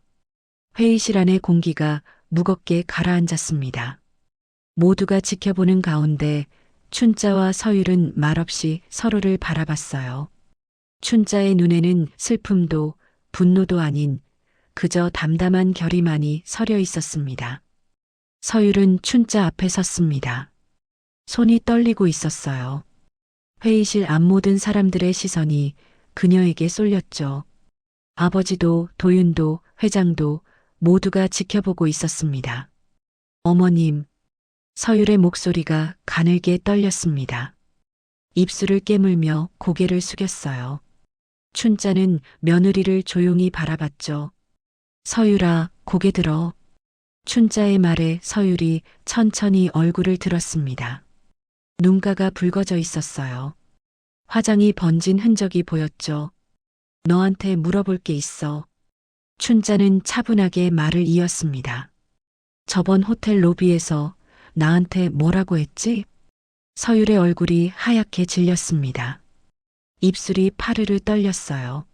회의실 안의 공기가 무겁게 가라앉았습니다. 모두가 지켜보는 가운데 춘자와 서율은 말없이 서로를 바라봤어요. 춘자의 눈에는 슬픔도 분노도 아닌 그저 담담한 결의만이 서려 있었습니다. 서율은 춘자 앞에 섰습니다. 손이 떨리고 있었어요. 회의실 앞 모든 사람들의 시선이 그녀에게 쏠렸죠. 아버지도 도윤도 회장도 모두가 지켜보고 있었습니다. 어머님, 서율의 목소리가 가늘게 떨렸습니다. 입술을 깨물며 고개를 숙였어요. 춘자는 며느리를 조용히 바라봤죠. 서율아, 고개 들어. 춘자의 말에 서율이 천천히 얼굴을 들었습니다. 눈가가 붉어져 있었어요. 화장이 번진 흔적이 보였죠. 너한테 물어볼 게 있어. 춘자는 차분하게 말을 이었습니다. 저번 호텔 로비에서 나한테 뭐라고 했지? 서율의 얼굴이 하얗게 질렸습니다. 입술이 파르르 떨렸어요.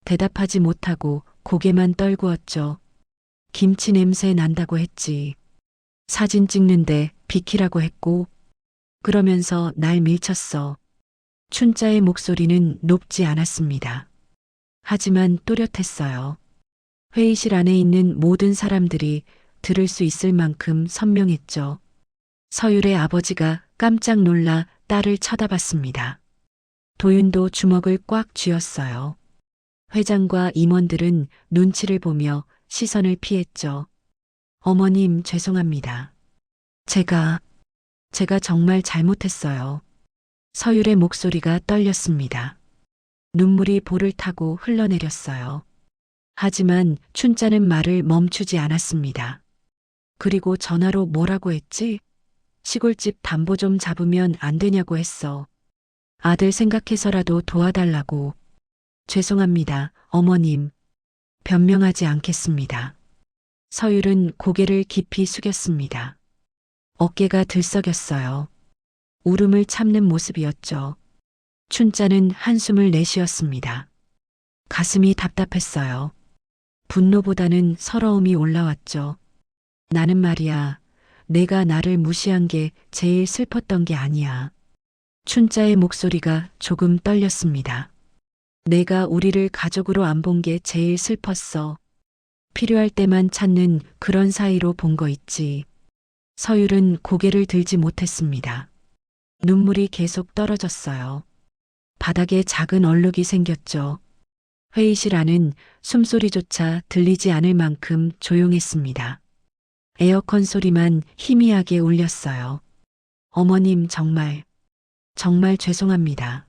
대답하지 못하고 고개만 떨구었죠. 김치 냄새 난다고 했지. 사진 찍는데 비키라고 했고, 그러면서 날 밀쳤어. 춘자의 목소리는 높지 않았습니다. 하지만 또렷했어요. 회의실 안에 있는 모든 사람들이 들을 수 있을 만큼 선명했죠. 서율의 아버지가 깜짝 놀라 딸을 쳐다봤습니다. 도윤도 주먹을 꽉 쥐었어요. 회장과 임원들은 눈치를 보며 시선을 피했죠. 어머님, 죄송합니다. 제가 정말 잘못했어요. 서율의 목소리가 떨렸습니다. 눈물이 볼을 타고 흘러내렸어요. 하지만 춘자는 말을 멈추지 않았습니다. 그리고 전화로 뭐라고 했지? 시골집 담보 좀 잡으면 안 되냐고 했어. 아들 생각해서라도 도와달라고. 죄송합니다, 어머님. 변명하지 않겠습니다. 서율은 고개를 깊이 숙였습니다. 어깨가 들썩였어요. 울음을 참는 모습이었죠. 춘자는 한숨을 내쉬었습니다. 가슴이 답답했어요. 분노보다는 서러움이 올라왔죠. 나는 말이야, 내가 나를 무시한 게 제일 슬펐던 게 아니야. 춘자의 목소리가 조금 떨렸습니다. 내가 우리를 가족으로 안 본 게 제일 슬펐어. 필요할 때만 찾는 그런 사이로 본 거 있지. 서율은 고개를 들지 못했습니다. 눈물이 계속 떨어졌어요. 바닥에 작은 얼룩이 생겼죠. 회의실 안은 숨소리조차 들리지 않을 만큼 조용했습니다. 에어컨 소리만 희미하게 울렸어요. 어머님, 정말 죄송합니다.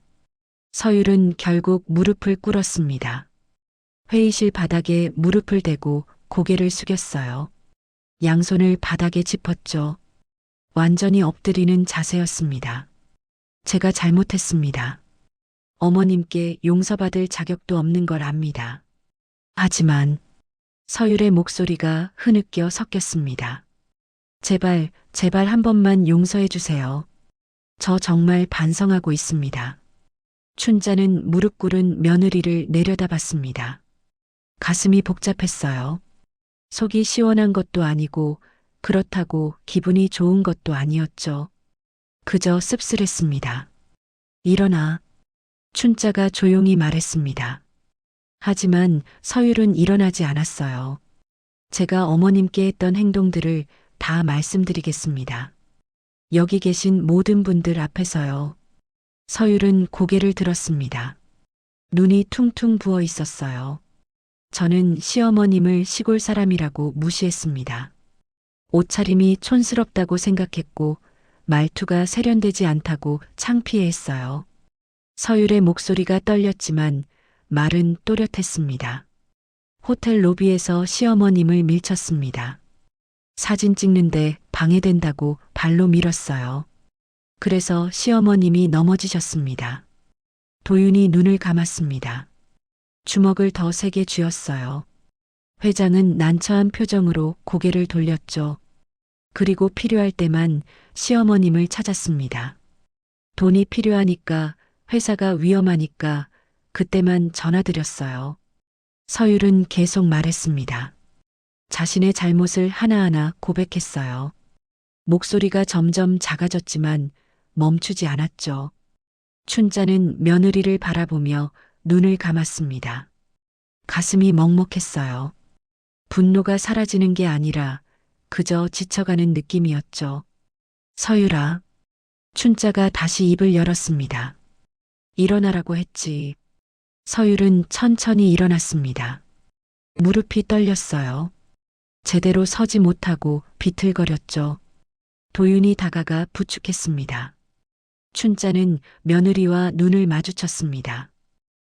서율은 결국 무릎을 꿇었습니다. 회의실 바닥에 무릎을 대고 고개를 숙였어요. 양손을 바닥에 짚었죠. 완전히 엎드리는 자세였습니다. 제가 잘못했습니다. 어머님께 용서받을 자격도 없는 걸 압니다. 하지만 서율의 목소리가 흐느껴 섞였습니다. 제발 한 번만 용서해 주세요. 저 정말 반성하고 있습니다. 춘자는 무릎 꿇은 며느리를 내려다봤습니다. 가슴이 복잡했어요. 속이 시원한 것도 아니고 그렇다고 기분이 좋은 것도 아니었죠. 그저 씁쓸했습니다. 일어나. 춘자가 조용히 말했습니다. 하지만 서율은 일어나지 않았어요. 제가 어머님께 했던 행동들을 다 말씀드리겠습니다. 여기 계신 모든 분들 앞에서요. 서율은 고개를 들었습니다. 눈이 퉁퉁 부어 있었어요. 저는 시어머님을 시골 사람이라고 무시했습니다. 옷차림이 촌스럽다고 생각했고 말투가 세련되지 않다고 창피해했어요. 서율의 목소리가 떨렸지만 말은 또렷했습니다. 호텔 로비에서 시어머님을 밀쳤습니다. 사진 찍는데 방해된다고 발로 밀었어요. 그래서 시어머님이 넘어지셨습니다. 도윤이 눈을 감았습니다. 주먹을 더 세게 쥐었어요. 회장은 난처한 표정으로 고개를 돌렸죠. 그리고 필요할 때만 시어머님을 찾았습니다. 돈이 필요하니까, 회사가 위험하니까 그때만 전화드렸어요. 서율은 계속 말했습니다. 자신의 잘못을 하나하나 고백했어요. 목소리가 점점 작아졌지만 멈추지 않았죠. 춘자는 며느리를 바라보며 눈을 감았습니다. 가슴이 먹먹했어요. 분노가 사라지는 게 아니라 그저 지쳐가는 느낌이었죠. 서율아. 춘자가 다시 입을 열었습니다. 일어나라고 했지. 서율은 천천히 일어났습니다. 무릎이 떨렸어요. 제대로 서지 못하고 비틀거렸죠. 도윤이 다가가 부축했습니다. 춘자는 며느리와 눈을 마주쳤습니다.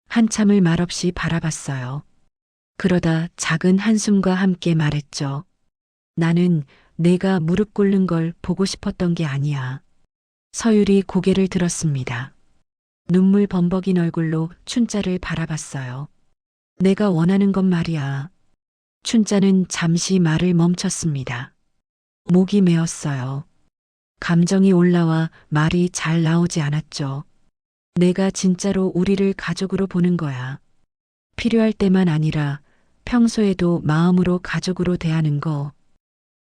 한참을 말없이 바라봤어요. 그러다 작은 한숨과 함께 말했죠. 나는 내가 무릎 꿇는 걸 보고 싶었던 게 아니야. 서율이 고개를 들었습니다. 눈물 범벅인 얼굴로 춘자를 바라봤어요. 내가 원하는 건 말이야. 춘자는 잠시 말을 멈췄습니다. 목이 메었어요. 감정이 올라와 말이 잘 나오지 않았죠. 내가 진짜로 우리를 가족으로 보는 거야. 필요할 때만 아니라 평소에도 마음으로 가족으로 대하는 거.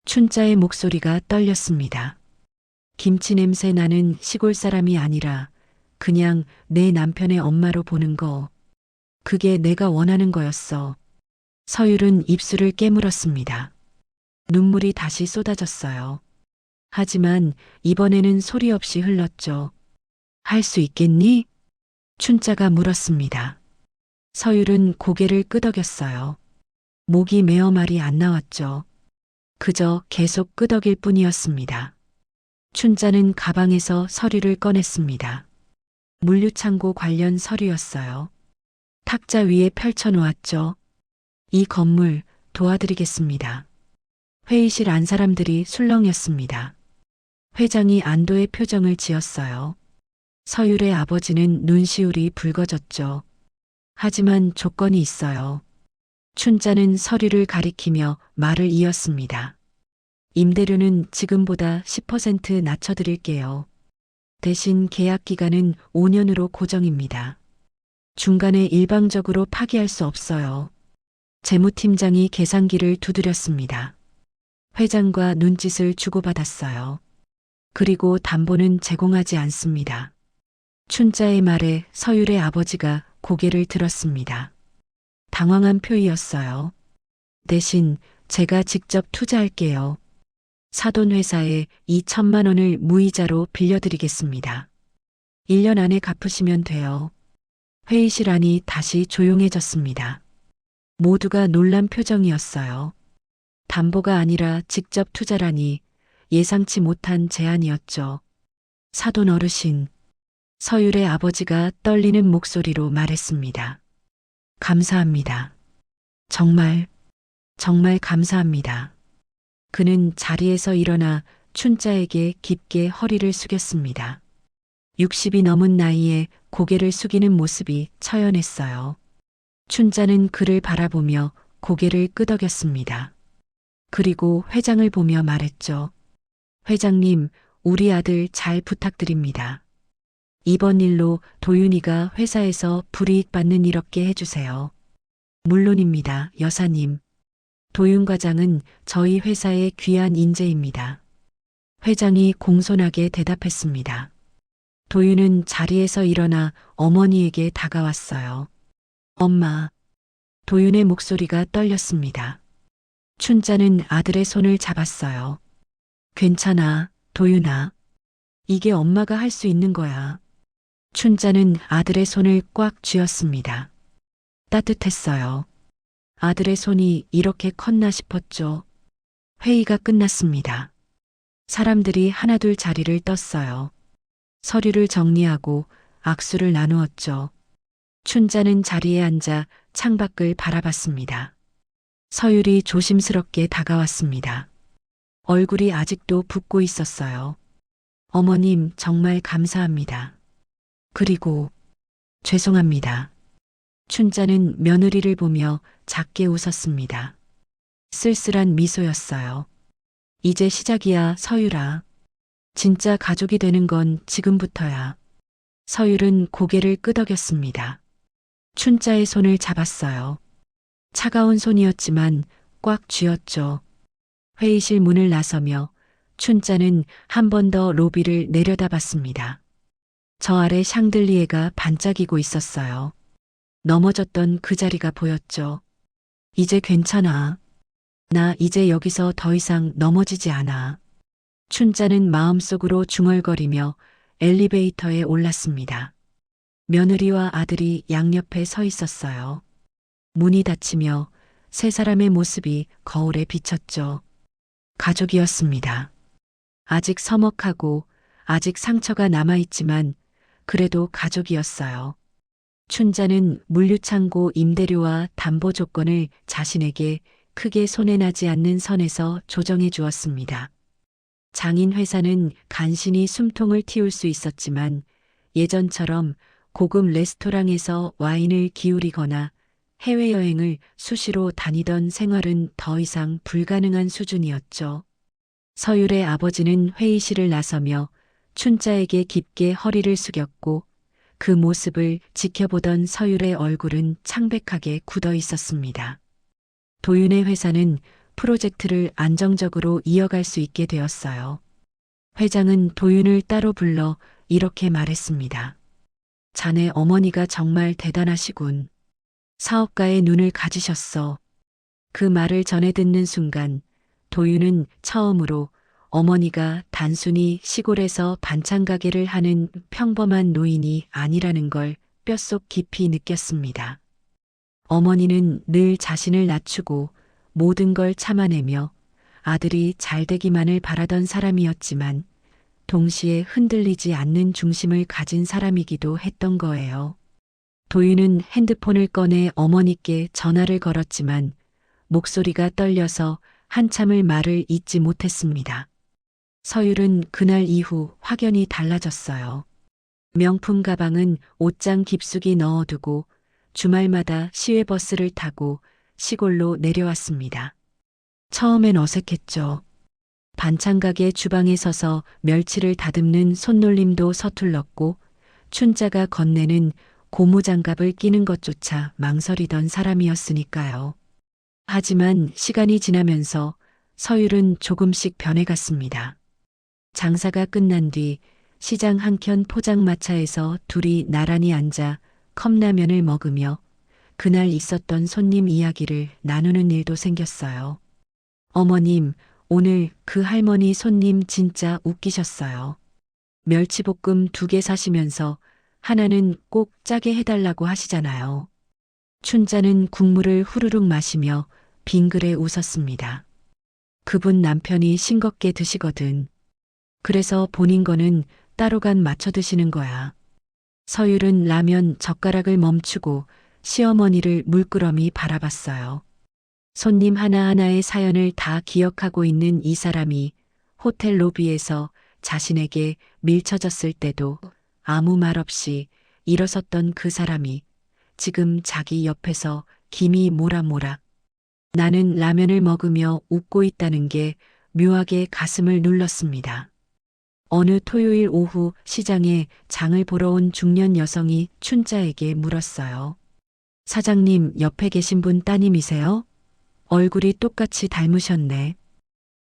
춘자의 목소리가 떨렸습니다. 김치 냄새 나는 시골 사람이 아니라 그냥 내 남편의 엄마로 보는 거. 그게 내가 원하는 거였어. 서율은 입술을 깨물었습니다. 눈물이 다시 쏟아졌어요. 하지만 이번에는 소리 없이 흘렀죠. 할 수 있겠니? 춘자가 물었습니다. 서율은 고개를 끄덕였어요. 목이 메어 말이 안 나왔죠. 그저 계속 끄덕일 뿐이었습니다. 춘자는 가방에서 서류를 꺼냈습니다. 물류창고 관련 서류였어요. 탁자 위에 펼쳐놓았죠. 이 건물 도와드리겠습니다. 회의실 안 사람들이 술렁였습니다. 회장이 안도의 표정을 지었어요. 서율의 아버지는 눈시울이 붉어졌죠. 하지만 조건이 있어요. 춘자는 서류를 가리키며 말을 이었습니다. 임대료는 지금보다 10% 낮춰드릴게요. 대신 계약 기간은 5년으로 고정입니다. 중간에 일방적으로 파기할 수 없어요. 재무팀장이 계산기를 두드렸습니다. 회장과 눈짓을 주고받았어요. 그리고 담보는 제공하지 않습니다. 춘자의 말에 서율의 아버지가 고개를 들었습니다. 당황한 표이었어요. 대신 제가 직접 투자할게요. 사돈회사에 2천만 원을 무이자로 빌려드리겠습니다. 1년 안에 갚으시면 돼요. 회의실 안이 다시 조용해졌습니다. 모두가 놀란 표정이었어요. 담보가 아니라 직접 투자라니 예상치 못한 제안이었죠. 사돈 어르신, 서율의 아버지가 떨리는 목소리로 말했습니다. 감사합니다. 정말 감사합니다. 그는 자리에서 일어나 춘자에게 깊게 허리를 숙였습니다. 60이 넘은 나이에 고개를 숙이는 모습이 처연했어요. 춘자는 그를 바라보며 고개를 끄덕였습니다. 그리고 회장을 보며 말했죠. 회장님, 우리 아들 잘 부탁드립니다. 이번 일로 도윤이가 회사에서 불이익 받는 일 없게 해주세요. 물론입니다, 여사님. 도윤 과장은 저희 회사의 귀한 인재입니다. 회장이 공손하게 대답했습니다. 도윤은 자리에서 일어나 어머니에게 다가왔어요. 엄마. 도윤의 목소리가 떨렸습니다. 춘자는 아들의 손을 잡았어요. 괜찮아, 도윤아. 이게 엄마가 할 수 있는 거야. 춘자는 아들의 손을 꽉 쥐었습니다. 따뜻했어요. 아들의 손이 이렇게 컸나 싶었죠. 회의가 끝났습니다. 사람들이 하나둘 자리를 떴어요. 서류를 정리하고 악수를 나누었죠. 춘자는 자리에 앉아 창밖을 바라봤습니다. 서율이 조심스럽게 다가왔습니다. 얼굴이 아직도 붓고 있었어요. 어머님, 정말 감사합니다. 그리고 죄송합니다. 춘자는 며느리를 보며 작게 웃었습니다. 쓸쓸한 미소였어요. 이제 시작이야, 서율아. 진짜 가족이 되는 건 지금부터야. 서율은 고개를 끄덕였습니다. 춘자의 손을 잡았어요. 차가운 손이었지만 꽉 쥐었죠. 회의실 문을 나서며 춘자는 한 번 더 로비를 내려다봤습니다. 저 아래 샹들리에가 반짝이고 있었어요. 넘어졌던 그 자리가 보였죠. 이제 괜찮아. 나 이제 여기서 더 이상 넘어지지 않아. 춘자는 마음속으로 중얼거리며 엘리베이터에 올랐습니다. 며느리와 아들이 양옆에 서 있었어요. 문이 닫히며 세 사람의 모습이 거울에 비쳤죠. 가족이었습니다. 아직 서먹하고 아직 상처가 남아있지만 그래도 가족이었어요. 춘자는 물류창고 임대료와 담보 조건을 자신에게 크게 손해나지 않는 선에서 조정해 주었습니다. 장인 회사는 간신히 숨통을 틔울 수 있었지만 예전처럼 고급 레스토랑에서 와인을 기울이거나 해외여행을 수시로 다니던 생활은 더 이상 불가능한 수준이었죠. 서율의 아버지는 회의실을 나서며 춘자에게 깊게 허리를 숙였고 그 모습을 지켜보던 서율의 얼굴은 창백하게 굳어 있었습니다. 도윤의 회사는 프로젝트를 안정적으로 이어갈 수 있게 되었어요. 회장은 도윤을 따로 불러 이렇게 말했습니다. 자네 어머니가 정말 대단하시군. 사업가의 눈을 가지셨어. 그 말을 전해 듣는 순간 도윤은 처음으로 어머니가 단순히 시골에서 반찬 가게를 하는 평범한 노인이 아니라는 걸 뼛속 깊이 느꼈습니다. 어머니는 늘 자신을 낮추고 모든 걸 참아내며 아들이 잘 되기만을 바라던 사람이었지만 동시에 흔들리지 않는 중심을 가진 사람이기도 했던 거예요. 도윤은 핸드폰을 꺼내 어머니께 전화를 걸었지만 목소리가 떨려서 한참을 말을 잇지 못했습니다. 서율은 그날 이후 확연히 달라졌어요. 명품 가방은 옷장 깊숙이 넣어두고 주말마다 시외버스를 타고 시골로 내려왔습니다. 처음엔 어색했죠. 반찬 가게 주방에 서서 멸치를 다듬는 손놀림도 서툴렀고 춘자가 건네는 고무장갑을 끼는 것조차 망설이던 사람이었으니까요. 하지만 시간이 지나면서 서율은 조금씩 변해갔습니다. 장사가 끝난 뒤 시장 한켠 포장마차에서 둘이 나란히 앉아 컵라면을 먹으며 그날 있었던 손님 이야기를 나누는 일도 생겼어요. 어머님, 오늘 그 할머니 손님 진짜 웃기셨어요. 멸치볶음 2개 사시면서 하나는 꼭 짜게 해달라고 하시잖아요. 춘자는 국물을 후루룩 마시며 빙그레 웃었습니다. 그분 남편이 싱겁게 드시거든. 그래서 본인 거는 따로간 맞춰 드시는 거야. 서율은 라면 젓가락을 멈추고 시어머니를 물끄러미 바라봤어요. 손님 하나하나의 사연을 다 기억하고 있는 이 사람이 호텔 로비에서 자신에게 밀쳐졌을 때도 아무 말 없이 일어섰던 그 사람이 지금 자기 옆에서 김이 모락모락 나는 라면을 먹으며 웃고 있다는 게 묘하게 가슴을 눌렀습니다. 어느 토요일 오후 시장에 장을 보러 온 중년 여성이 춘자에게 물었어요. 사장님 옆에 계신 분 따님이세요? 얼굴이 똑같이 닮으셨네.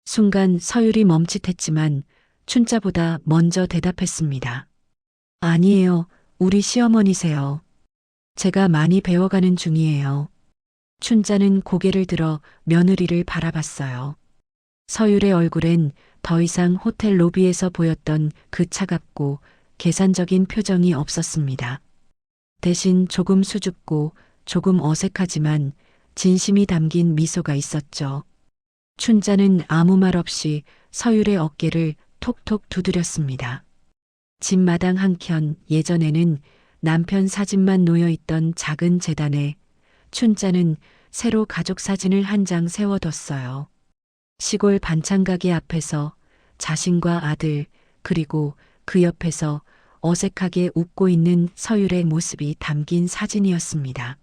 순간 서율이 멈칫했지만 춘자보다 먼저 대답했습니다. 아니에요. 우리 시어머니세요. 제가 많이 배워가는 중이에요. 춘자는 고개를 들어 며느리를 바라봤어요. 서율의 얼굴엔 더 이상 호텔 로비에서 보였던 그 차갑고 계산적인 표정이 없었습니다. 대신 조금 수줍고 조금 어색하지만 진심이 담긴 미소가 있었죠. 춘자는 아무 말 없이 서율의 어깨를 톡톡 두드렸습니다. 집 마당 한켠 예전에는 남편 사진만 놓여있던 작은 재단에 춘자는 새로 가족 사진을 한 장 세워뒀어요. 시골 반찬 가게 앞에서 자신과 아들 그리고 그 옆에서 어색하게 웃고 있는 서율의 모습이 담긴 사진이었습니다.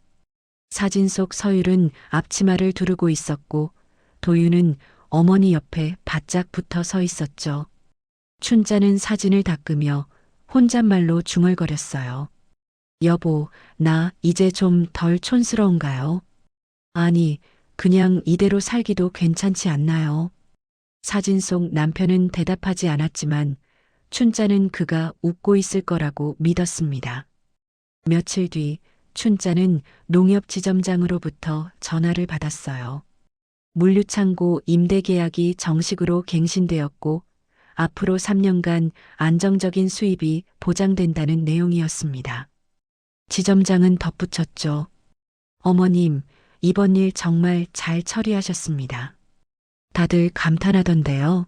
사진 속 서율은 앞치마를 두르고 있었고 도윤은 어머니 옆에 바짝 붙어 서 있었죠. 춘자는 사진을 닦으며 혼잣말로 중얼거렸어요. 여보, 나 이제 좀 덜 촌스러운가요? 아니, 그냥 이대로 살기도 괜찮지 않나요? 사진 속 남편은 대답하지 않았지만 춘자는 그가 웃고 있을 거라고 믿었습니다. 며칠 뒤 춘자는 농협지점장으로부터 전화를 받았어요. 물류창고 임대 계약이 정식으로 갱신되었고 앞으로 3년간 안정적인 수입이 보장된다는 내용이었습니다. 지점장은 덧붙였죠. 어머님, 이번 일 정말 잘 처리하셨습니다. 다들 감탄하던데요.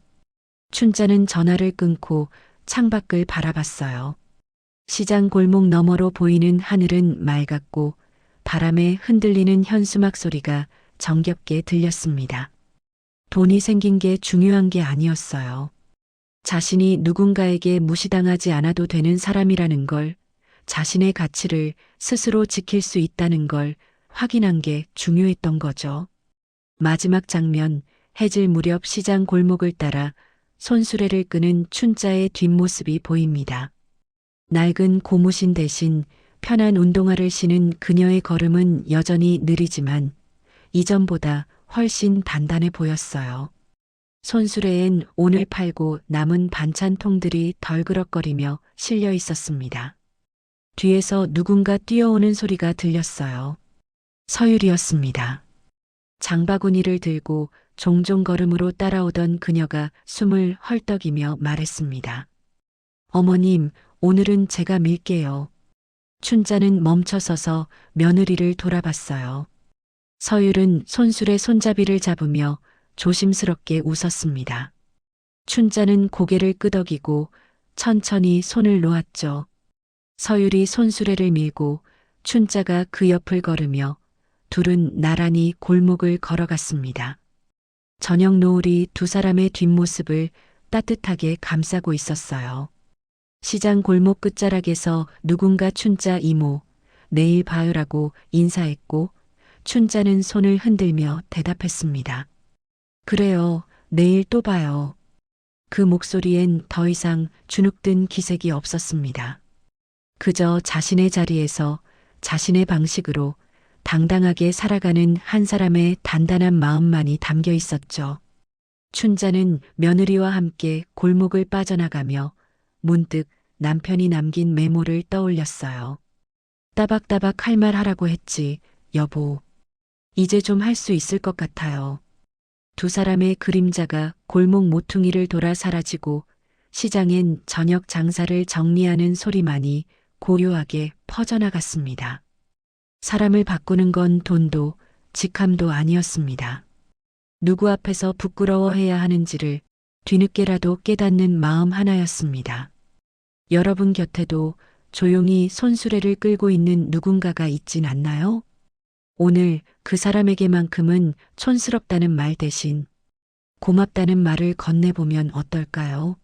춘자는 전화를 끊고 창밖을 바라봤어요. 시장 골목 너머로 보이는 하늘은 맑았고 바람에 흔들리는 현수막 소리가 정겹게 들렸습니다. 돈이 생긴 게 중요한 게 아니었어요. 자신이 누군가에게 무시당하지 않아도 되는 사람이라는 걸, 자신의 가치를 스스로 지킬 수 있다는 걸 확인한 게 중요했던 거죠. 마지막 장면, 해질 무렵 시장 골목을 따라 손수레를 끄는 춘자의 뒷모습이 보입니다. 낡은 고무신 대신 편한 운동화를 신은 그녀의 걸음은 여전히 느리지만 이전보다 훨씬 단단해 보였어요. 손수레엔 오늘 팔고 남은 반찬통들이 덜그럭거리며 실려 있었습니다. 뒤에서 누군가 뛰어오는 소리가 들렸어요. 서율이었습니다. 장바구니를 들고 종종 걸음으로 따라오던 그녀가 숨을 헐떡이며 말했습니다. 어머님, 오늘은 제가 밀게요. 춘자는 멈춰서서 며느리를 돌아봤어요. 서율은 손술의 손잡이를 잡으며 조심스럽게 웃었습니다. 춘자는 고개를 끄덕이고 천천히 손을 놓았죠. 서율이 손수레를 밀고 춘자가 그 옆을 걸으며 둘은 나란히 골목을 걸어갔습니다. 저녁 노을이 두 사람의 뒷모습을 따뜻하게 감싸고 있었어요. 시장 골목 끝자락에서 누군가 춘자 이모, 내일 봐요라고 인사했고 춘자는 손을 흔들며 대답했습니다. 그래요, 내일 또 봐요. 그 목소리엔 더 이상 주눅든 기색이 없었습니다. 그저 자신의 자리에서 자신의 방식으로 당당하게 살아가는 한 사람의 단단한 마음만이 담겨 있었죠. 춘자는 며느리와 함께 골목을 빠져나가며 문득 남편이 남긴 메모를 떠올렸어요. 따박따박 할 말 하라고 했지, 여보. 이제 좀 할 수 있을 것 같아요. 두 사람의 그림자가 골목 모퉁이를 돌아 사라지고 시장엔 저녁 장사를 정리하는 소리만이 고요하게 퍼져나갔습니다. 사람을 바꾸는 건 돈도 직함도 아니었습니다. 누구 앞에서 부끄러워해야 하는지를 뒤늦게라도 깨닫는 마음 하나였습니다. 여러분 곁에도 조용히 손수레를 끌고 있는 누군가가 있진 않나요? 오늘 그 사람에게만큼은 촌스럽다는 말 대신 고맙다는 말을 건네보면 어떨까요?